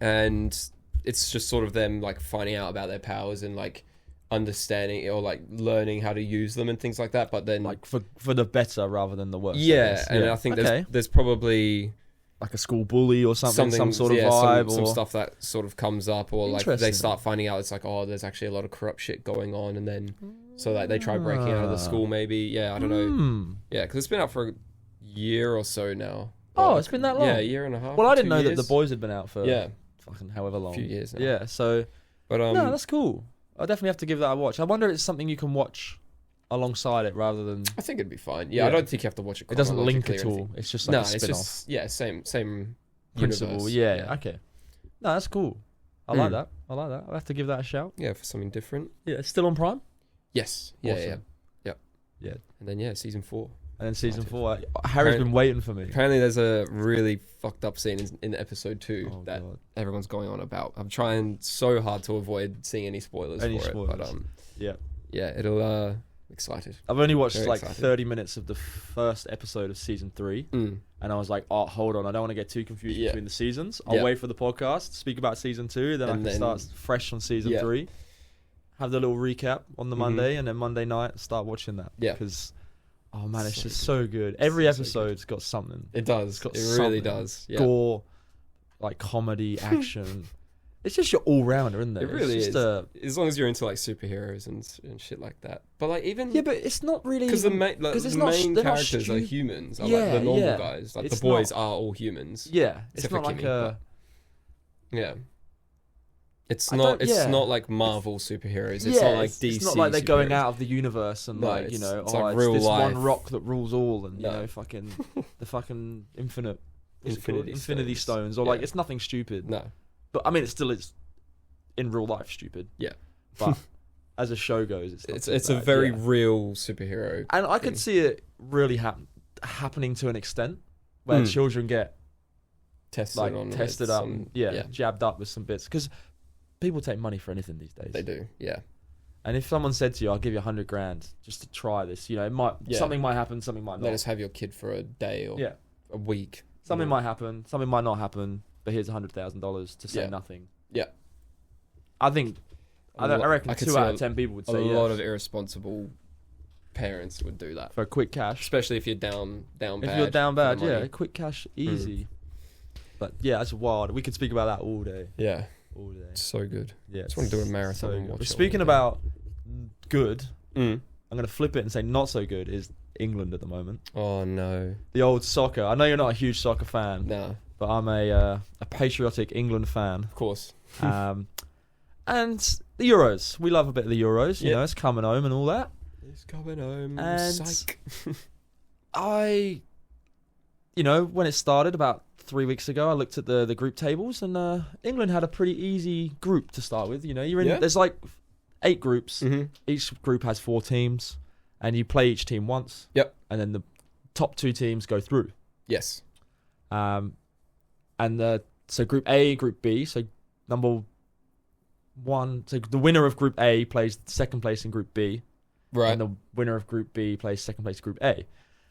And it's just sort of them like finding out about their powers and like understanding or like learning how to use them and things like that. But then like for the better rather than the worse. Yeah, and I think there's probably like a school bully or something some sort of vibe, some stuff that sort of comes up, or like they start finding out it's like, oh, there's actually a lot of corrupt shit going on, and then so like they try breaking out of the school maybe. Yeah, I don't know. Yeah, because it's been out for a year or so now. Oh, it's been that long. Yeah, a year and a half. Well, I didn't know that The Boys had been out for fucking however long. A few years now. Yeah, so but no, that's cool. I definitely have to give that a watch. I wonder if it's something you can watch alongside it rather than. I think it'd be fine. Yeah, I don't think you have to watch it. It doesn't link at all. It's just like a spin-off. It's just same principle. Universe. Yeah. Okay. No, that's cool. I like that. I'll have to give that a shout. Yeah, for something different. Yeah, it's still on Prime. Yes. Yeah. Yeah. And then season 4. And then season 4. Harry's been waiting for me. Apparently, there's a really fucked up scene in episode 2 that everyone's going on about. I'm trying so hard to avoid seeing any spoilers for it, but it'll. Excited. I've only watched 30 minutes of the first episode of season 3, and I was like, "Oh, hold on! I don't want to get too confused between the seasons. I'll wait for the podcast, speak about season 2, then I can start fresh on season 3. Have the little recap on the Monday, and then Monday night start watching that. Yeah, because oh man, it's just so good. Every episode's got something. It does. It really does. Yeah. Gore, like comedy, action. It's just your all-rounder, isn't it? It really is. As long as you're into like superheroes and shit like that. But like even but it's not really because the main characters are humans. Like the normal guys. Like the boys are all humans. Yeah, it's not like a. Yeah. It's not like Marvel superheroes. It's not like DC. It's not like they're going out of the universe and it's this one rock that rules all, and fucking the fucking Infinity Stones, or like it's nothing stupid. No. But I mean, it still is in real life stupid. Yeah. But as a show goes, it's a very real superhero. And I could see it really happening to an extent where children get tested up, jabbed up with some bits, because people take money for anything these days. They do, yeah. And if someone said to you, "I'll give you $100,000 just to try this," it might something might happen, something might not. Let us have your kid for a day or a week. Something might happen, something might not happen. But here's $100,000 to say nothing. Yeah, I think I reckon 2 out of 10 people would say yes. A lot of irresponsible parents would do that for a quick cash, especially if you're down bad. If you're down bad, quick cash, easy. But yeah, that's wild. We could speak about that all day. Yeah, all day. It's so good. Yeah, just want to do a marathon. And watch Speaking about good, I'm gonna flip it and say not so good is England at the moment. Oh no, the old soccer. I know you're not a huge soccer fan. No. But I'm a patriotic England fan. Of course. And the Euros. We love a bit of the Euros. You know, it's coming home and all that. It's coming home. And Psych. When it started about 3 weeks ago, I looked at the group tables, and England had a pretty easy group to start with. You know, there's like 8 groups. Mm-hmm. Each group has 4 teams, and you play each team once. Yep. And then the top 2 teams go through. Yes. So Group A, Group B. So number 1. So the winner of Group A plays second place in Group B. Right. And the winner of Group B plays second place in Group A.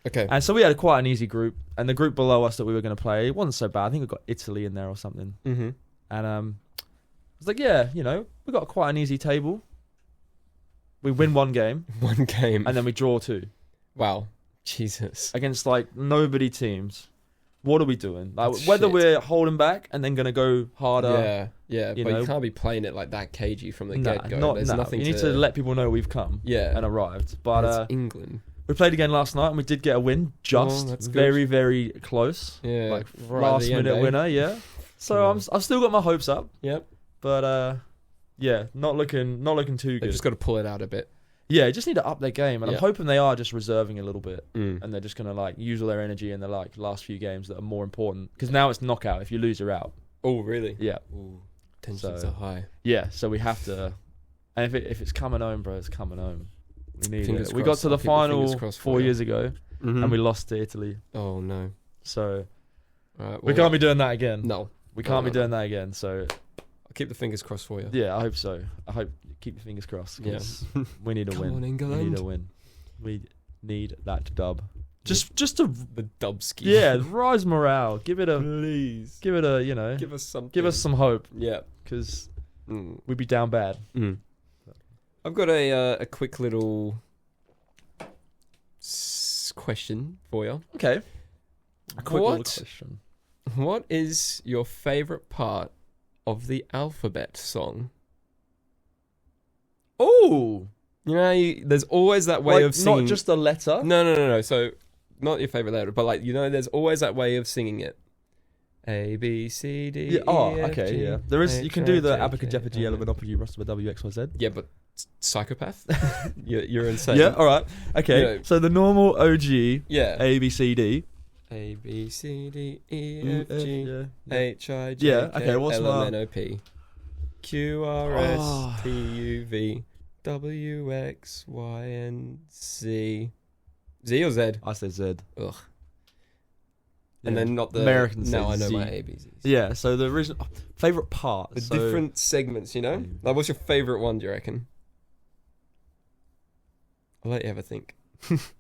Okay. And so we had quite an easy group, and the group below us that we were going to play, it wasn't so bad. I think we got Italy in there or something. Mm-hmm. And I was like, yeah, we got quite an easy table. We win 1 game. 1 game. And then we draw 2. Wow. Jesus. Against like nobody teams. What are we doing? Like, That's whether shit. we're holding back and then going to go harder. Yeah. you But know. you can't be playing it like that cagey from the Nah, get-go. There's nothing you need to let people know we've come and arrived. But it's England. we played again last night and we did get a win. Just that's good. very, very close. Yeah. Like right at last the end, minute winner, yeah. So I've still got my hopes up. Yep. But not looking too They've good. just got to pull it out a bit. Yeah, just need to up their game, and Yeah. I'm hoping they are just reserving a little bit, Mm. and they're just gonna like use all their energy in the like last few games that are more important. Because now it's knockout. If you lose, you're out. Oh, really? Yeah, Ooh, tensions So- are high. yeah. So we have to, and if it's coming home, bro, it's coming home. We need Fingers it. We got crossed. to I'll the keep the fingers final crossed for 4 you. years ago, and we lost to Italy. Oh no. So All right, we can't be doing that again. No, we can't no, be doing that again. So I'll keep the fingers crossed for you. yeah, I hope so. I hope keep your fingers crossed. 'Cause we need a Come win. on, We England. need a win. We need that dub. Just to The Dubski. yeah, rise morale. Give it a Please. give it a Give us something. give us some hope, Yeah. because Mm. we'd be down bad. Mm. I've got a quick little question for you. Okay. A quick little What question. What is your favorite part of the alphabet song? Oh, You know, there's always that way like of singing. not just a letter. No. So, not your favorite letter, but there's always that way of singing it. A B C D. Yeah. Oh, E, F, okay. G, Yeah. There is. You can do the H, I, J, K, abacadabra, elemenopody, rustaba, W, X, Y, Z. Yeah, but psychopath. you're insane. Yeah. All right. Okay. Yeah. So the normal OG Yeah. A B C D. A B C D E F G Yeah. H I J Yeah, K okay, what's L my- M N O P Q R S Oh. T U V W X Y and Z. Z or Z? I say Z. Ugh. Yeah. And then not the Americans Now say I know Z. my ABCs. Yeah. So the reason favorite part. The so, different segments, you know? Mm. Like, what's your favorite one, do you reckon? I'll let you have a think.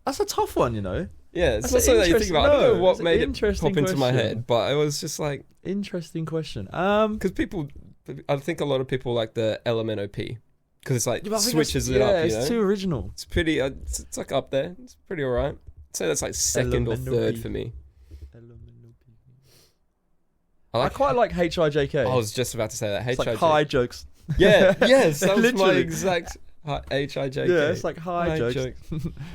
That's a tough one, you know. Yeah, it's That's not an something that you think about. I don't interesting- know what it's an made it interesting pop into my question. head, but it was just like, Interesting question. because I think a lot of people like the LMNOP, because it's like Yeah, but I think switches that's- it up, you it's know? too original. It's pretty, it's like up there. It's pretty alright. I'd say that's like second or third LMNOP. for me. I quite like HIJK. I was just about to say that. It's like HIJ. high jokes. Yeah, yes, that was my Literally. exact HIJK. Yeah, it's like high High jokes. joke.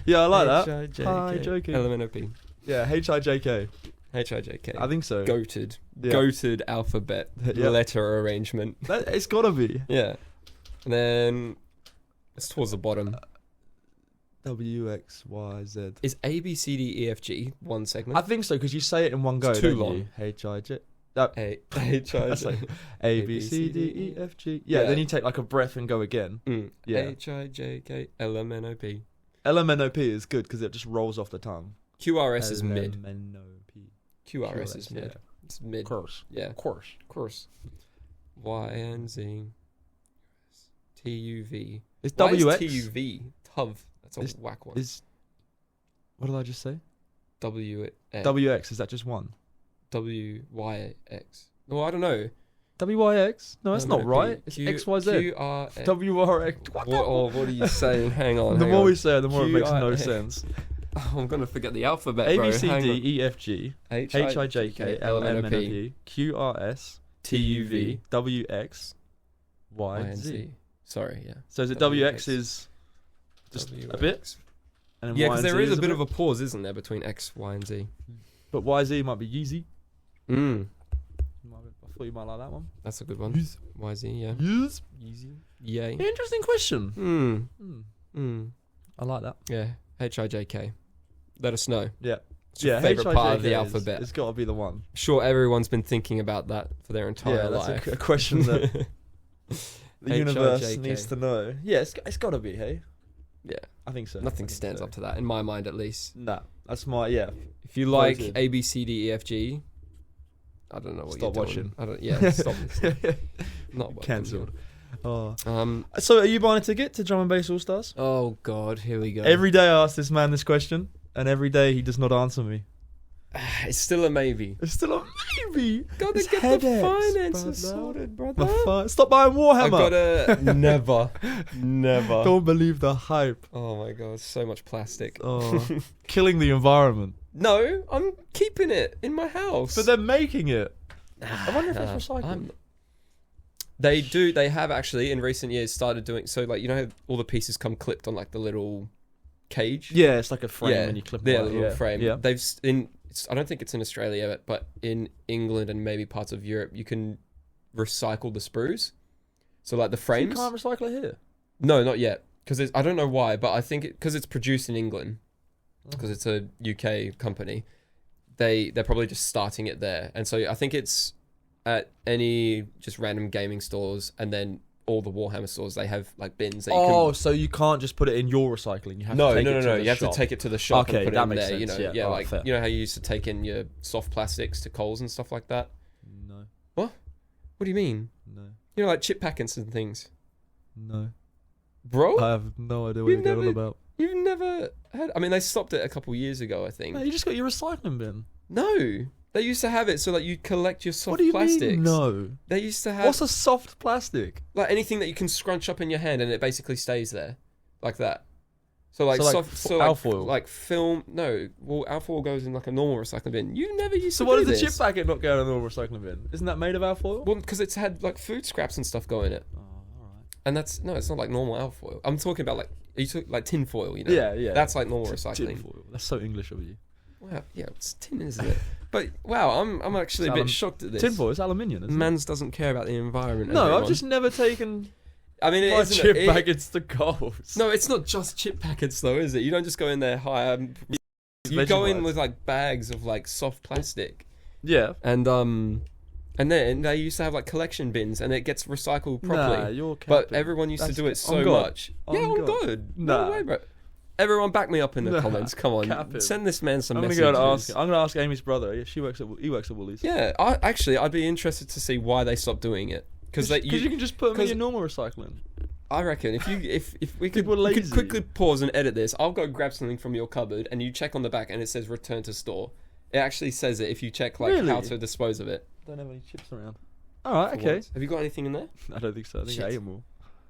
Yeah, I like that. HIJK. High joking. LMNOP. Yeah, HIJK. HIJK. I think so. Goated. Yeah. Goated alphabet Yeah. letter arrangement. It's gotta be. Yeah. And then it's towards the bottom. W, X, Y, Z. Is A, B, C, D, E, F, G one segment? I think so, because you say it in one go, It's too don't long. you? HIJ. H-I-J. like A, B, C, D, E, F, G. Yeah, then you take like a breath and go again. Yeah. H-I-J-K, L-M-N-O-P. LMNOP is good because it just rolls off the tongue. QRS is mid. LMNOP. QRS is mid. Yeah. It's mid. Of course. Yeah, Of course. of course. Y-N-Z. T-U-V. It's Why is WX. T-U-V? TUV. That's a Is- whack one. Is what did I just say? W-X. WX, is that just one? W-Y-X. No, I don't know. WYX? No, that's not right. It's Q- XYZ. Q-R-X. WRX. What are you saying? Hang on. The hang more on. we say it, the more it makes no QI. sense. Oh, I'm going to forget the alphabet, A, bro. B, C, Hang D, on. E, F, G, H, H, I, J, K, L, M, N, O, P, Q, R, S, T, U, V, W, X, Y, Y, and Z. Z. Sorry, yeah. So is it WX. WX is just WX. a bit? And then Yeah, Y because and there Z is a bit of a pause, isn't there, between X, Y, and Z? But YZ might be Yeezy. Mm. Might be Thought you might like that one. That's a good one. Yes. YZ, yeah. Yes. Easy. Yay. Interesting question. I like that. Yeah. HIJK. Let us know. Yeah. It's your favourite part of the alphabet. It's got to be the one. Sure, everyone's been thinking about that for their entire life. That's a question that the universe HIJK. needs to know. Yeah, it's got to be, hey? Yeah. I think so. Nothing stands up to that, in my mind at least. Nah, that's my, yeah. If you like Voted. A, B, C, D, E, F, G, I don't know what Stop you're watching. doing. I don't, yeah, stop listening. Not what Cancelled. Oh. I'm doing. So are you buying a ticket to Drum and Bass All Stars? Oh, God, here we go. Every day I ask this man this question, and every day he does not answer me. It's still a maybe. It's still a maybe. Gotta It's get headaches, the finances brother. sorted, brother. Stop buying Warhammer. I gotta... never. Don't believe the hype. Oh, my God, so much plastic. Oh, killing the environment. No, I'm keeping it in my house. But they're making it. I wonder if it's recycled. They have actually in recent years started doing, so like, you know how all the pieces come clipped on like the little cage? Yeah, it's like a frame and you clip it. Yeah, the little frame. Yeah. I don't think it's in Australia, but in England and maybe parts of Europe, you can recycle the sprues. So like the frames. So you can't recycle it here? No, not yet. Because I don't know why, but I think because it's produced in England, because it's a UK company, they're probably just starting it there. And so I think it's at any just random gaming stores, and then all the Warhammer stores, they have like bins that you can... so you can't just put it in your recycling. You have No, to take it to the you have shop. to take it to the shop and put that it in makes there. sense. You know, like fair. you know how you used to take in your soft plastics to Coles and stuff like that. No. What do you mean? No. You know, like chip packets and things. No. Bro, I have no idea what you're going on about. you've never had... I mean, they stopped it a couple years ago, I think. No, you just got your recycling bin. No, they used to have it so that you collect your soft What do you plastics. mean, no? They used to have What's a soft plastic? like anything that you can scrunch up in your hand and it basically stays there, like that. So like alfoil? like film. No, well, alfoil goes in like a normal recycling bin. You never used So to what do does the this. chip packet not go in a normal recycling bin? Isn't that made of alfoil? Well, because it's had like food scraps and stuff go in it, Oh, alright. and it's not like normal alfoil. I'm talking about like like tin foil, you know? Yeah. That's like normal Tin recycling. foil. That's so English of you. Wow, yeah, it's tin, isn't it? But wow, I'm actually a bit shocked at this. Tin foil, it's aluminium, isn't it? Mans doesn't care about the environment. No, everyone. I've just never taken I mean, it my isn't chip it, packets to Coles. No, it's not just chip packets though, is it? You don't just go in there, hi, you go in with like bags of like soft plastic. Yeah. And then they used to have like collection bins and it gets recycled properly. Nah, you're but capping. everyone used to do it so on God. much. On Yeah, on God. God. Nah. No way, bro. Everyone back me up in the Nah, comments. Come on. capping. Send this man some I'm gonna messages. go and ask. I'm gonna ask Amy's brother. Yeah, he works at Woolies. Yeah, I'd be interested to see why they stopped doing it. Because you can just put them in 'cause- your normal recycling. I reckon if we could, People are we could lazy. quickly pause and edit this, I'll go grab something from your cupboard and you check on the back and it says return to store. It actually says it if you check like Really? how to dispose of it. Don't have any chips around. All right, For okay. once. Have you got anything in there? I don't think so. I think Shit. I ate them all.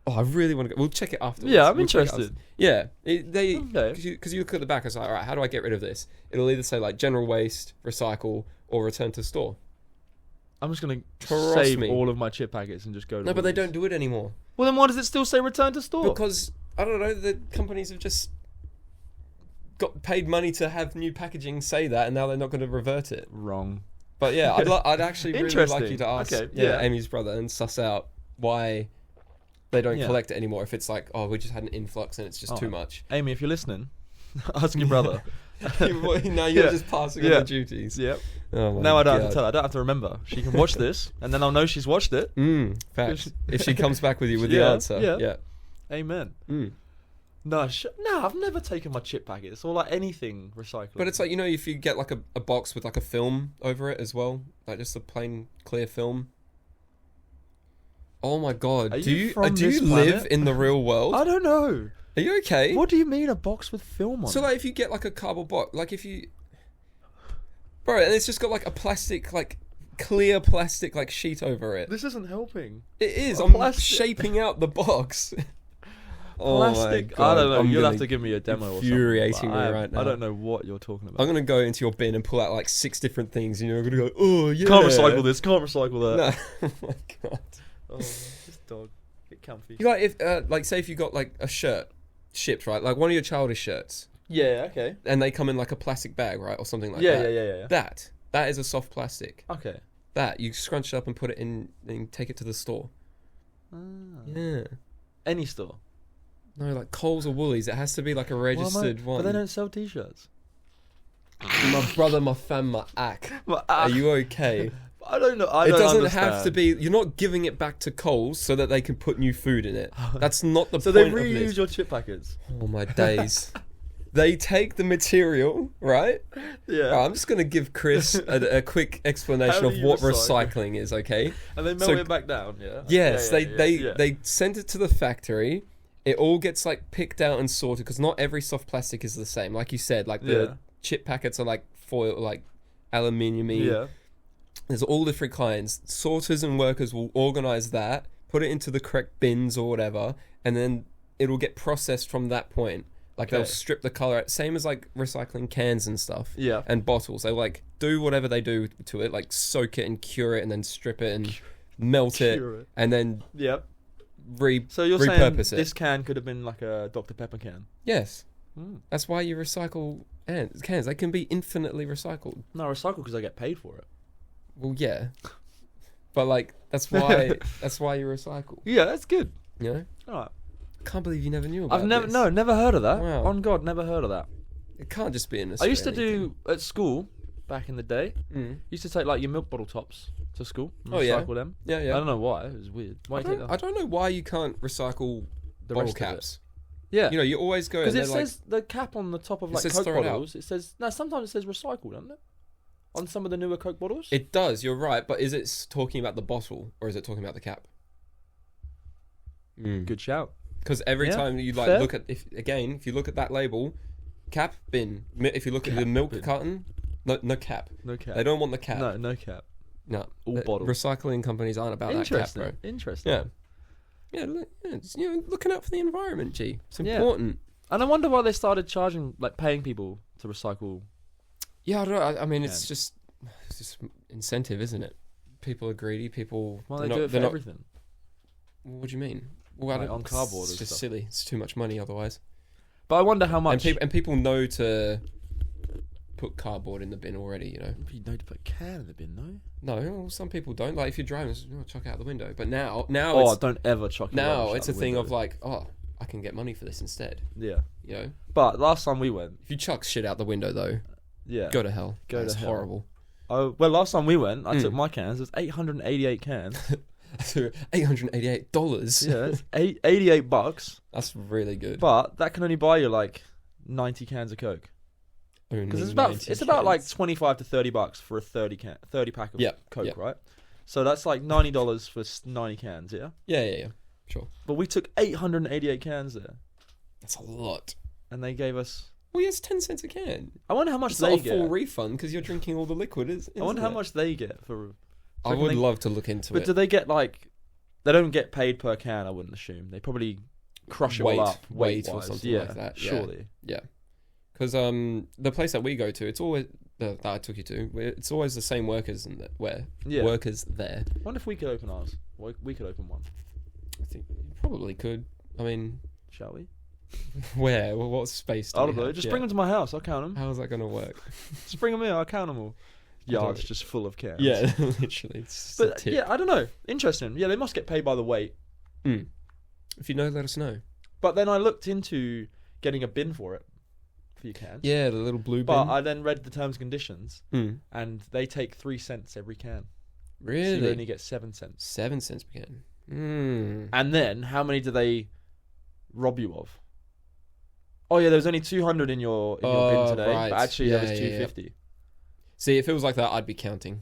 Oh, I really want to go. We'll check it afterwards. Yeah, I'm We'll check it interested. after. Yeah, they Okay. because you look at the back, it's like, all right, how do I get rid of this? It'll either say like general waste, recycle, or return to store. I'm just gonna Trust save me. all of my chip packets and just go to No, but they Woolies. don't do it anymore Well, then why does it still say return to store? because I don't know. The companies have just got paid money to have new packaging say that, and now they're not going to revert it. Wrong. But yeah, I'd actually really like Interesting. you to ask Okay, yeah. Amy's brother and suss out why they don't Yeah. collect it anymore. If it's like, oh, we just had an influx and it's just Oh. too much. Amy, if you're listening, ask your brother. Now you're Yeah. just passing Yeah. on the duties. Yep. Oh my Now I don't have God. to tell her. I don't have to remember. She can watch this, and then I'll know she's watched it. Facts. If she comes back with you with the Yeah, answer, yeah. yeah. Amen. Mm. No, I've never taken my chip packets or like anything recycled. But it's like, you know, if you get like a box with like a film over it as well, like just a plain clear film. Oh my God! Are Do you you from do you this live planet? in the real world? I don't know. Are you okay? What do you mean a box with film on So it? like, if you get like a cardboard box, like if you, bro, and it's just got like a plastic, like clear plastic, like sheet over it. This isn't helping. It is. A I'm plastic- shaping out the box. Oh my Plastic. God. I don't know. I'm You'll gonna have to give me a demo or something. infuriating but me I right now. I don't know what you're talking about. I'm gonna go into your bin and pull out like 6 different things, and you're gonna go, oh yeah. Can't recycle this. Can't recycle that. No. Oh my God. Oh, this dog. Get comfy. You like if like say if you got like a shirt shipped, right? Like one of your childish shirts, Yeah. Okay. and they come in like a plastic bag, right, or something like Yeah. that. Yeah. That is a soft plastic. Okay. that. You scrunch it up and put it in, and take it to the store. Yeah. Any store. No, like Coles or Woolies. It has to be like a registered one. But they don't sell t-shirts. My brother, my fam, my ack. Are you okay? I don't know. It doesn't have to be. You're not giving it back to Coles so that they can put new food in it. That's not the so point. So they of reuse this. your chip packets. Oh my days. They take the material, right? Yeah. I'm just gonna give Chris a quick explanation of what recycling is, okay? And they melt it back down. Yeah. Yes, they send it to the factory. It all gets like picked out and sorted because not every soft plastic is the same. Like you said, like the chip packets are like foil, like aluminium-y. Yeah. There's all different kinds. Sorters and workers will organize that, put it into the correct bins or whatever, and then it will get processed from that point. Like they'll strip the color out, same as like recycling cans and stuff. Yeah. And bottles. They like do whatever they do to it, like soak it and cure it and then strip it and melt it and then so you're saying this can could have been like a Dr. Pepper can? Yes. That's why you recycle cans. They can be infinitely recycled. No, recycle because I get paid for it. Well, yeah. But like that's why you recycle. Yeah, that's good. You know? All right. I can't believe you never knew about this. Never heard of that. Wow. On God, never heard of that. It can't just be in I used to do at school back in the day. Used to take like your milk bottle tops to school and recycle them. Yeah. I don't know why. It was weird. Why I don't know why you can't recycle the bottle caps. Yeah. You know, you always go because it says the cap on the top of like Coke bottles. It says sometimes it says recycle, doesn't it? On some of the newer Coke bottles. It does. You're right, but is it talking about the bottle or is it talking about the cap? Good shout. Because every time you like look at if you look at that label, cap bin. If you look at the milk carton, no cap. No cap. They don't want the cap. No cap. No, all bottles. Recycling companies aren't about that cap, bro. Interesting. Yeah. Looking out for the environment, G. It's important. And I wonder why they started charging, like paying people to recycle. Yeah, I don't know. I mean, it's just incentive, isn't it? People are greedy. People. Well, they do it for everything. What do you mean? Well, like on cardboard. It's just silly. It's too much money otherwise. But I wonder how much. And people know to put cardboard in the bin already. You know. You know to put a can in the bin, no? No, well, some people don't. Like if you're driving, chuck it out the window. But now. Don't ever chuck it. Now it's a thing of like, I can get money for this instead. Yeah. You know. But last time we went, if you chuck shit out the window though, go to hell. That's horrible. Oh well, last time we went, I took my cans. It was 888 cans. $888. Yeah, it's $88. That's really good. But that can only buy you like 90 cans of Coke. Because it's about like $25 to $30 for a 30 pack of Coke, right? So that's like $90 for 90 cans, yeah. Yeah. Sure. But we took 888 cans there. That's a lot. And they gave us. Well, it's 10 cents a can. I wonder how much it's they not a get. full refund because you're drinking all the liquid. I wonder how much they get for. I would love to look into it. But do they get like? They don't get paid per can. I wouldn't assume. They probably crush it all up, weight or something like that. Surely. Yeah. Because the place that we go to, it's always that I took you to. It's always the same workers workers there. I wonder if we could open ours. We could open one. I think you probably could. I mean, shall we? Where? Well, what space? I don't know. Just bring them to my house. I'll count them. How's that going to work? Just bring them in. I'll count them all. Yards just full of cans. Yeah, literally. But yeah, I don't know. Interesting. Yeah, they must get paid by the weight. If you know, let us know. But then I looked into getting a bin for it. For your cans. Yeah, the little blue bin. But I then read the terms and conditions, and they take 3 cents every can. Really? So you only get 7 cents. 7 cents per can. And then, how many do they rob you of? Oh yeah, there was only 200 in your bin today. Right. But actually, there was 250. Yeah. See, if it was like that, I'd be counting.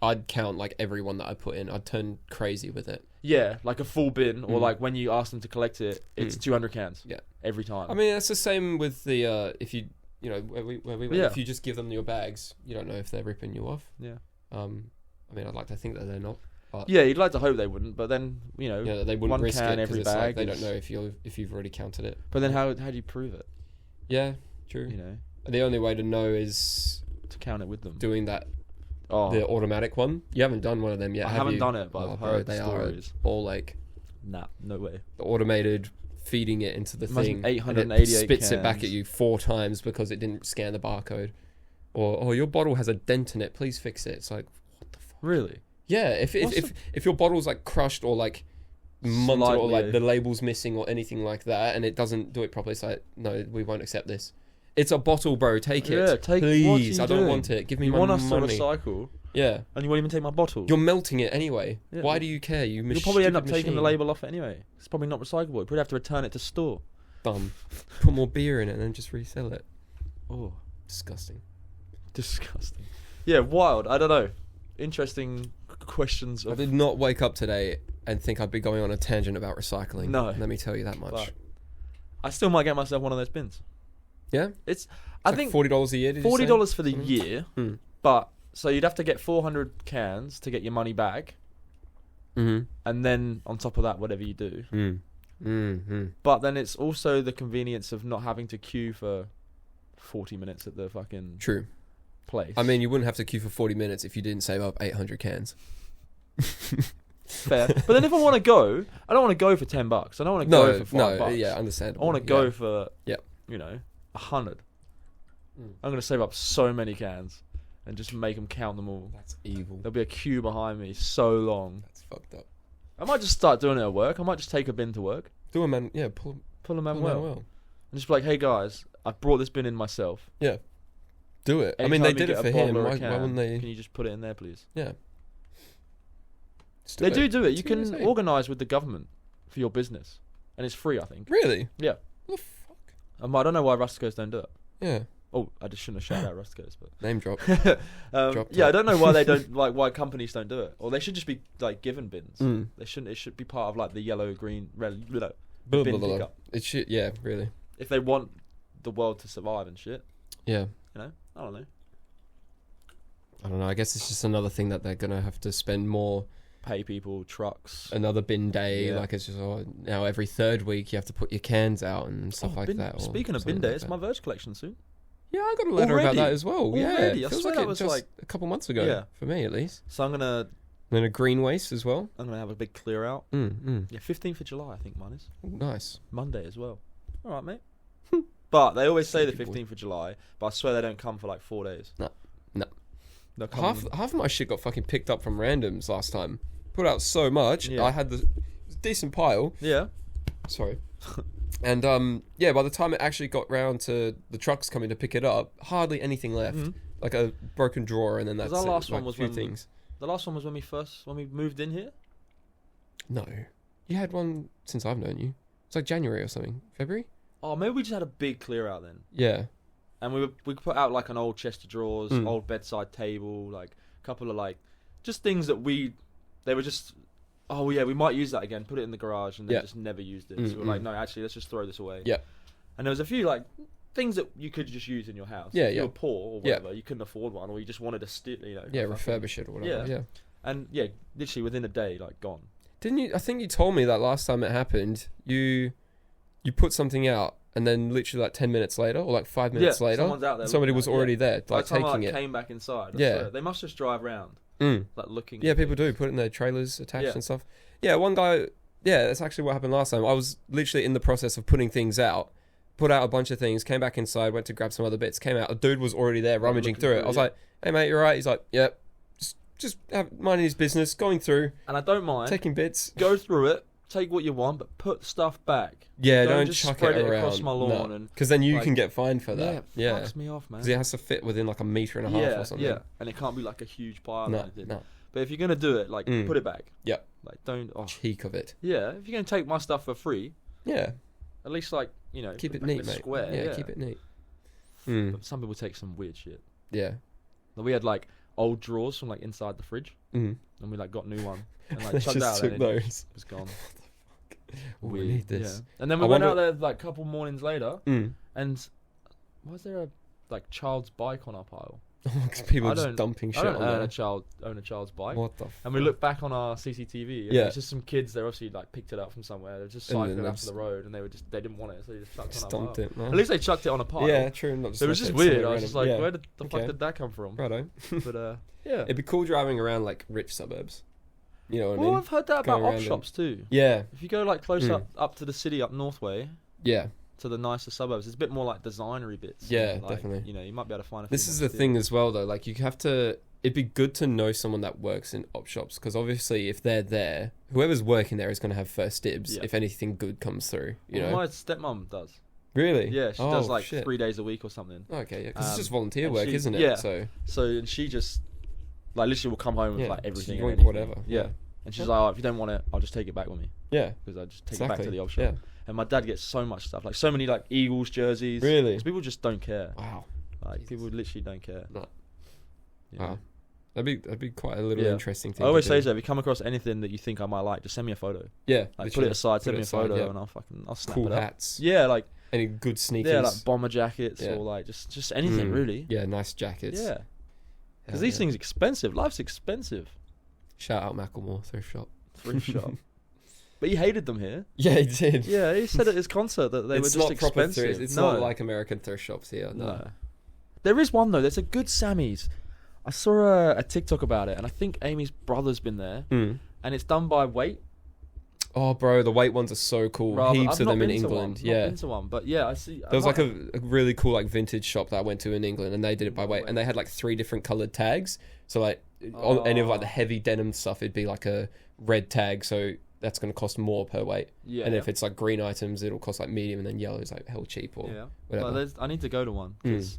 I'd count like every one that I put in. I'd turn crazy with it. Yeah, like a full bin, or like when you ask them to collect it, it's 200 cans. Yeah, every time. I mean, that's the same with the if you where we went, if you just give them your bags, you don't know if they're ripping you off. Yeah. I mean, I'd like to think that they're not. But yeah, you'd like to hope they wouldn't, but then they wouldn't one risk can it every it's bag. Like they don't know if you've already counted it. But then how do you prove it? Yeah, true. The only way to know is to count it with them. Doing that. The automatic one. You haven't done one of them yet. I haven't done it, but I've heard stories. All like, nah, no way. The automated feeding it into the thing. 888 and it spits cans. it back at you 4 times because it didn't scan the barcode. Or your bottle has a dent in it. Please fix it. It's like, what the fuck? Really? Yeah, if your bottle's like crushed or like munted or like the label's missing or anything like that, and it doesn't do it properly, it's like, no, we won't accept this. It's a bottle, bro. Take it. Yeah, take it. Please. I don't want it. Give me my money. You want us to recycle? Yeah. And you won't even take my bottle? You're melting it anyway. Yeah. Why do you care? You'll probably end up taking the label off it anyway. It's probably not recyclable. You probably have to return it to store. Dumb. Put more beer in it and then just resell it. Oh. Disgusting. Yeah, wild. I don't know. Interesting questions. I did not wake up today and think I'd be going on a tangent about recycling. No. Let me tell you that much. But I still might get myself one of those bins. Yeah? It's I think $40 a year, did you say? $40 for the year. But, so you'd have to get 400 cans to get your money back. Mm-hmm. And then, on top of that, whatever you do. Mm-hmm. But then it's also the convenience of not having to queue for 40 minutes at the fucking place. I mean, you wouldn't have to queue for 40 minutes if you didn't save up 800 cans. Fair. But then if I want to go, I don't want to go for $10. I don't want to go for $5. Yeah, understandable. I want to go for, 100. I'm going to save up so many cans and just make them count them all. That's evil. There'll be a queue behind me so long. That's fucked up. I might just start doing it at work. I might just take a bin to work. Do a man, yeah, pull a Manuel. And just be like, hey guys, I brought this bin in myself. Yeah. Do it. Anytime I mean, they did it for him. Why wouldn't they? Can you just put it in there, please? Yeah. They do it. You can organise with the government for your business. And it's free, I think. Really? Yeah. What the fuck? I don't know why Rusticos don't do it. Yeah. Oh, I just shouldn't have shouted out Rusticos, but name drop. I don't know why they don't why companies don't do it. Or they should just be like given bins. They shouldn't. It should be part of like the yellow, green, red bin pickup. It should. Yeah, really. If they want the world to survive and shit. Yeah. I don't know. I guess it's just another thing that they're gonna have to spend more. Pay people, trucks. Another bin day, like it's just now every third week you have to put your cans out and stuff like that. Speaking of bin day, it's my Verge collection soon. Yeah, I got a letter about that as well. Already? Yeah, I swear that was just like a couple months ago. Yeah, for me at least. So I'm gonna. Then a green waste as well. I'm gonna have a big clear out. Yeah, 15th of July, I think mine is. Ooh, nice. Monday as well. All right, mate. But they always say the 15th of July, but I swear they don't come for like 4 days. No. Half of my shit got fucking picked up from randoms last time. Put out so much. Yeah. I had the decent pile. Yeah. Sorry. And by the time it actually got round to the trucks coming to pick it up, hardly anything left. Like a broken drawer, and then that's our last it. One like was a few things. The last one was when we moved in here. No, you had one since I've known you. It's like January or something. February. Oh, maybe we just had a big clear out then. Yeah. And we put out like an old chest of drawers, old bedside table, like a couple of like just things that they were just. Oh yeah, we might use that again. Put it in the garage, and they just never used it. So we're like, no, actually, let's just throw this away. Yeah. And there was a few like things that you could just use in your house. Yeah, if you were poor or whatever, you couldn't afford one, or you just wanted to refurbish it or whatever. Yeah. And literally within a day, like gone. Didn't you? I think you told me that last time it happened. You put something out, and then literally like 10 minutes later, or like 5 minutes later, someone's out there somebody was already there, like by the time taking I it. Came back inside. They must just drive around, like looking. Yeah, people do put it in their trailers attached and stuff. Yeah, one guy. Yeah, that's actually what happened last time. I was literally in the process of putting things out, put out a bunch of things, came back inside, went to grab some other bits, came out. A dude was already there rummaging through it. I was like, "Hey mate, you're right." He's like, "Yep." Just minding his business, going through. And I don't mind taking bits. Go through it. Take what you want, but put stuff back. Yeah, don't just chuck spread it around across my lawn, and because then you can get fined for that. Yeah, it fucks me off, man. Because it has to fit within like a meter and a half or something. Yeah, and it can't be like a huge pile or anything. No. But if you're gonna do it, like put it back. Yeah. Like don't cheek of it. Yeah, if you're gonna take my stuff for free. Yeah. At least like keep it neat, mate. Square. Yeah, keep it neat. But some people take some weird shit. Yeah. We had like old drawers from like inside the fridge, and we like got new one and like chucked just out took and those. It was gone. We need this. Yeah. And then we went out there like a couple mornings later, and was there a like child's bike on our pile? Because people are just dumping shit on there. Own a child's bike. What the fuck? And we looked back on our CCTV. And it's just some kids. They obviously like picked it up from somewhere. They're just cycling out to the road, and they didn't want it, so they just chucked it on our pile. It, man. At least they chucked it on a pile. Yeah, true. Not it was just weird. I was just like, where the fuck did that come from? Righto. But yeah, it'd be cool driving around like rich suburbs. You know what I mean? Well, I've heard that about op shops too. Yeah. If you go like close up to the city, up Northway. Yeah. To the nicer suburbs, it's a bit more like designery bits. Yeah, like, definitely. You might be able to find. This is the thing as well, though. Like you have to, it'd be good to know someone that works in op shops, because obviously if they're there, whoever's working there is going to have first dibs if anything good comes through, you know? My stepmom does. Really? Yeah, she does like 3 days a week or something. Okay, yeah, because it's just volunteer work, isn't it? Yeah. So and she just, like, literally will come home with, like, everything. You want whatever. Yeah. And she's like, oh, if you don't want it, I'll just take it back with me. Yeah. Because I just take it back to the op shop. Yeah. And my dad gets so much stuff, like so many, like, Eagles jerseys. Really? Because people just don't care. Wow. Like, people literally don't care. No. Yeah. Wow. That'd be quite a little interesting thing. I always say, if you come across anything that you think I might like, just send me a photo. Yeah. Like, put it aside, send me a photo, and I'll snap cool it up. hats. Yeah, like any good sneakers. Yeah, like bomber jackets or like just anything really. Yeah, nice jackets. Yeah. Because these things are expensive. Life's expensive. Shout out Macklemore thrift shop. But he hated them here. Yeah, he did. Yeah, he said at his concert that they were just expensive. It's not like American thrift shops here. No. There is one though. There's a good Sammy's. I saw a TikTok about it, and I think Amy's brother's been there, and it's done by weight. Oh, bro, the weight ones are so cool. Heaps of them in England. Yeah, not been to one, but yeah, I see. There was like a really cool like vintage shop that I went to in England, and they did it by weight, and they had like 3 different colored tags. So like on any of like the heavy denim stuff, it'd be like a red tag, so that's going to cost more per weight. Yeah. And if it's like green items, it'll cost like medium, and then yellow is like hell cheap or whatever. Well, I need to go to one because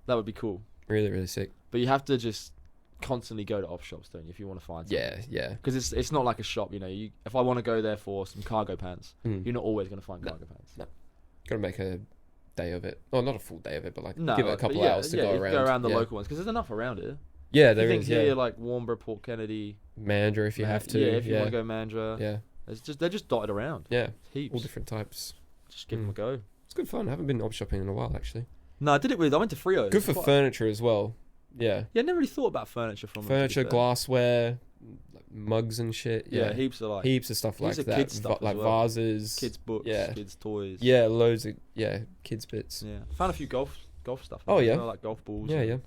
that would be cool. Really, really sick. But you have to just constantly go to op shops, don't you, if you want to find something. Yeah. Because it's not like a shop, you know. If I want to go there for some cargo pants, you're not always going to find cargo pants. No. Got to make a day of it. Well, not a full day of it, but like give it a couple hours to go around. Go around the local ones because there's enough around here. Yeah, there is. Here, like Warnborough, Port Kennedy, Mandurah if you have to. Yeah, if you want to go Mandurah. Yeah. They're just dotted around. Yeah. Heaps. All different types. Just give them a go. It's good fun. I haven't been op shopping in a while actually. No, I went to Frio. Good for furniture as well. Yeah. Yeah, I never really thought about furniture from furniture, glassware, like mugs and shit. Yeah, heaps of stuff like that. Kids stuff like vases, kids books, kids toys. Yeah, loads of kids bits. Yeah, found a few golf stuff. Oh yeah, like golf balls. Yeah. Yeah,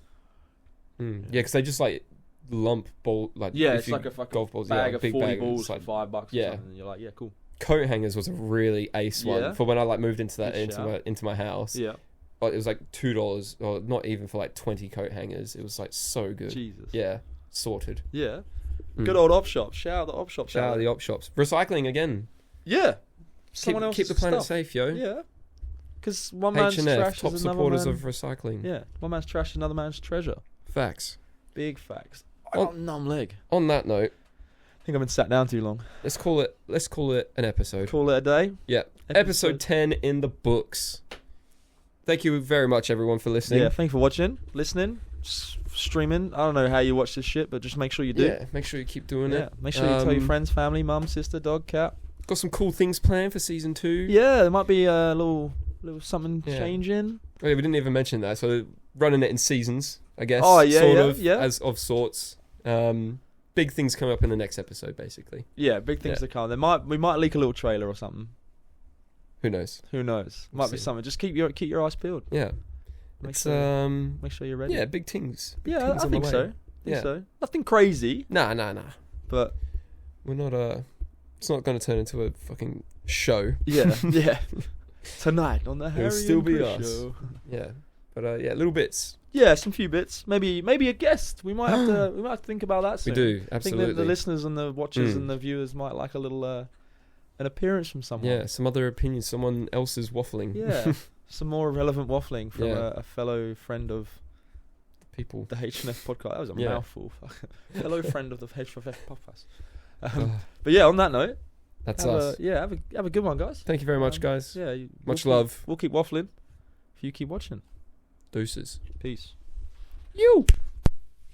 because they just like lump ball like it's like a fucking golf balls, bag of 40 bag, balls like, for $5 or something. And you're like, yeah, cool. Coat hangers was a really ace one for when I like moved into that into my house. Yeah. It was like $2, or not even for like 20 coat hangers. It was like so good. Jesus. Yeah, sorted. Yeah. Good old op shops. Shout out the op shops. Shout out the op shops. Recycling again. Yeah. Keep the planet safe, yo. Yeah. Because one man's trash top is supporters of recycling. Yeah. One man's trash is another man's treasure. Facts. Big facts. I got a numb leg. On that note, I think I've been sat down too long. Let's call it an episode. Call it a day. Yeah. Episode 10 in the books. Thank you very much, everyone, for listening. Yeah, thank you for watching, listening, streaming. I don't know how you watch this shit, but just make sure you do. Yeah, make sure you keep doing it. Make sure you tell your friends, family, mum, sister, dog, cat. Got some cool things planned for season 2. Yeah, there might be a little something changing. Oh, yeah, we didn't even mention that. So running it in seasons, I guess. Oh, yeah. As of sorts. Big things come up in the next episode, basically. Yeah, big things to come. We might leak a little trailer or something. Who knows? Might be something. Just keep your eyes peeled. Yeah. Make sure you're ready. Yeah, big things. Yeah, I think so. Nothing crazy. Nah. But we're not it's not going to turn into a fucking show. Yeah. Tonight on the Harry It'll still be Chris us. show. Yeah. But little bits. Yeah, some few bits. Maybe a guest. We might have to think about that soon. We do, absolutely. I think the listeners and the watchers and the viewers might like a little an appearance from someone. Yeah, some other opinions, someone else's waffling. Yeah, some more relevant waffling from a fellow friend of people. The HNF podcast. That was a mouthful. Fellow friend of the HNF podcast. But yeah, on that note, that's us. Have a good one, guys. Thank you very much, guys. Yeah, much love. We'll keep waffling if you keep watching. Deuces. Peace. You.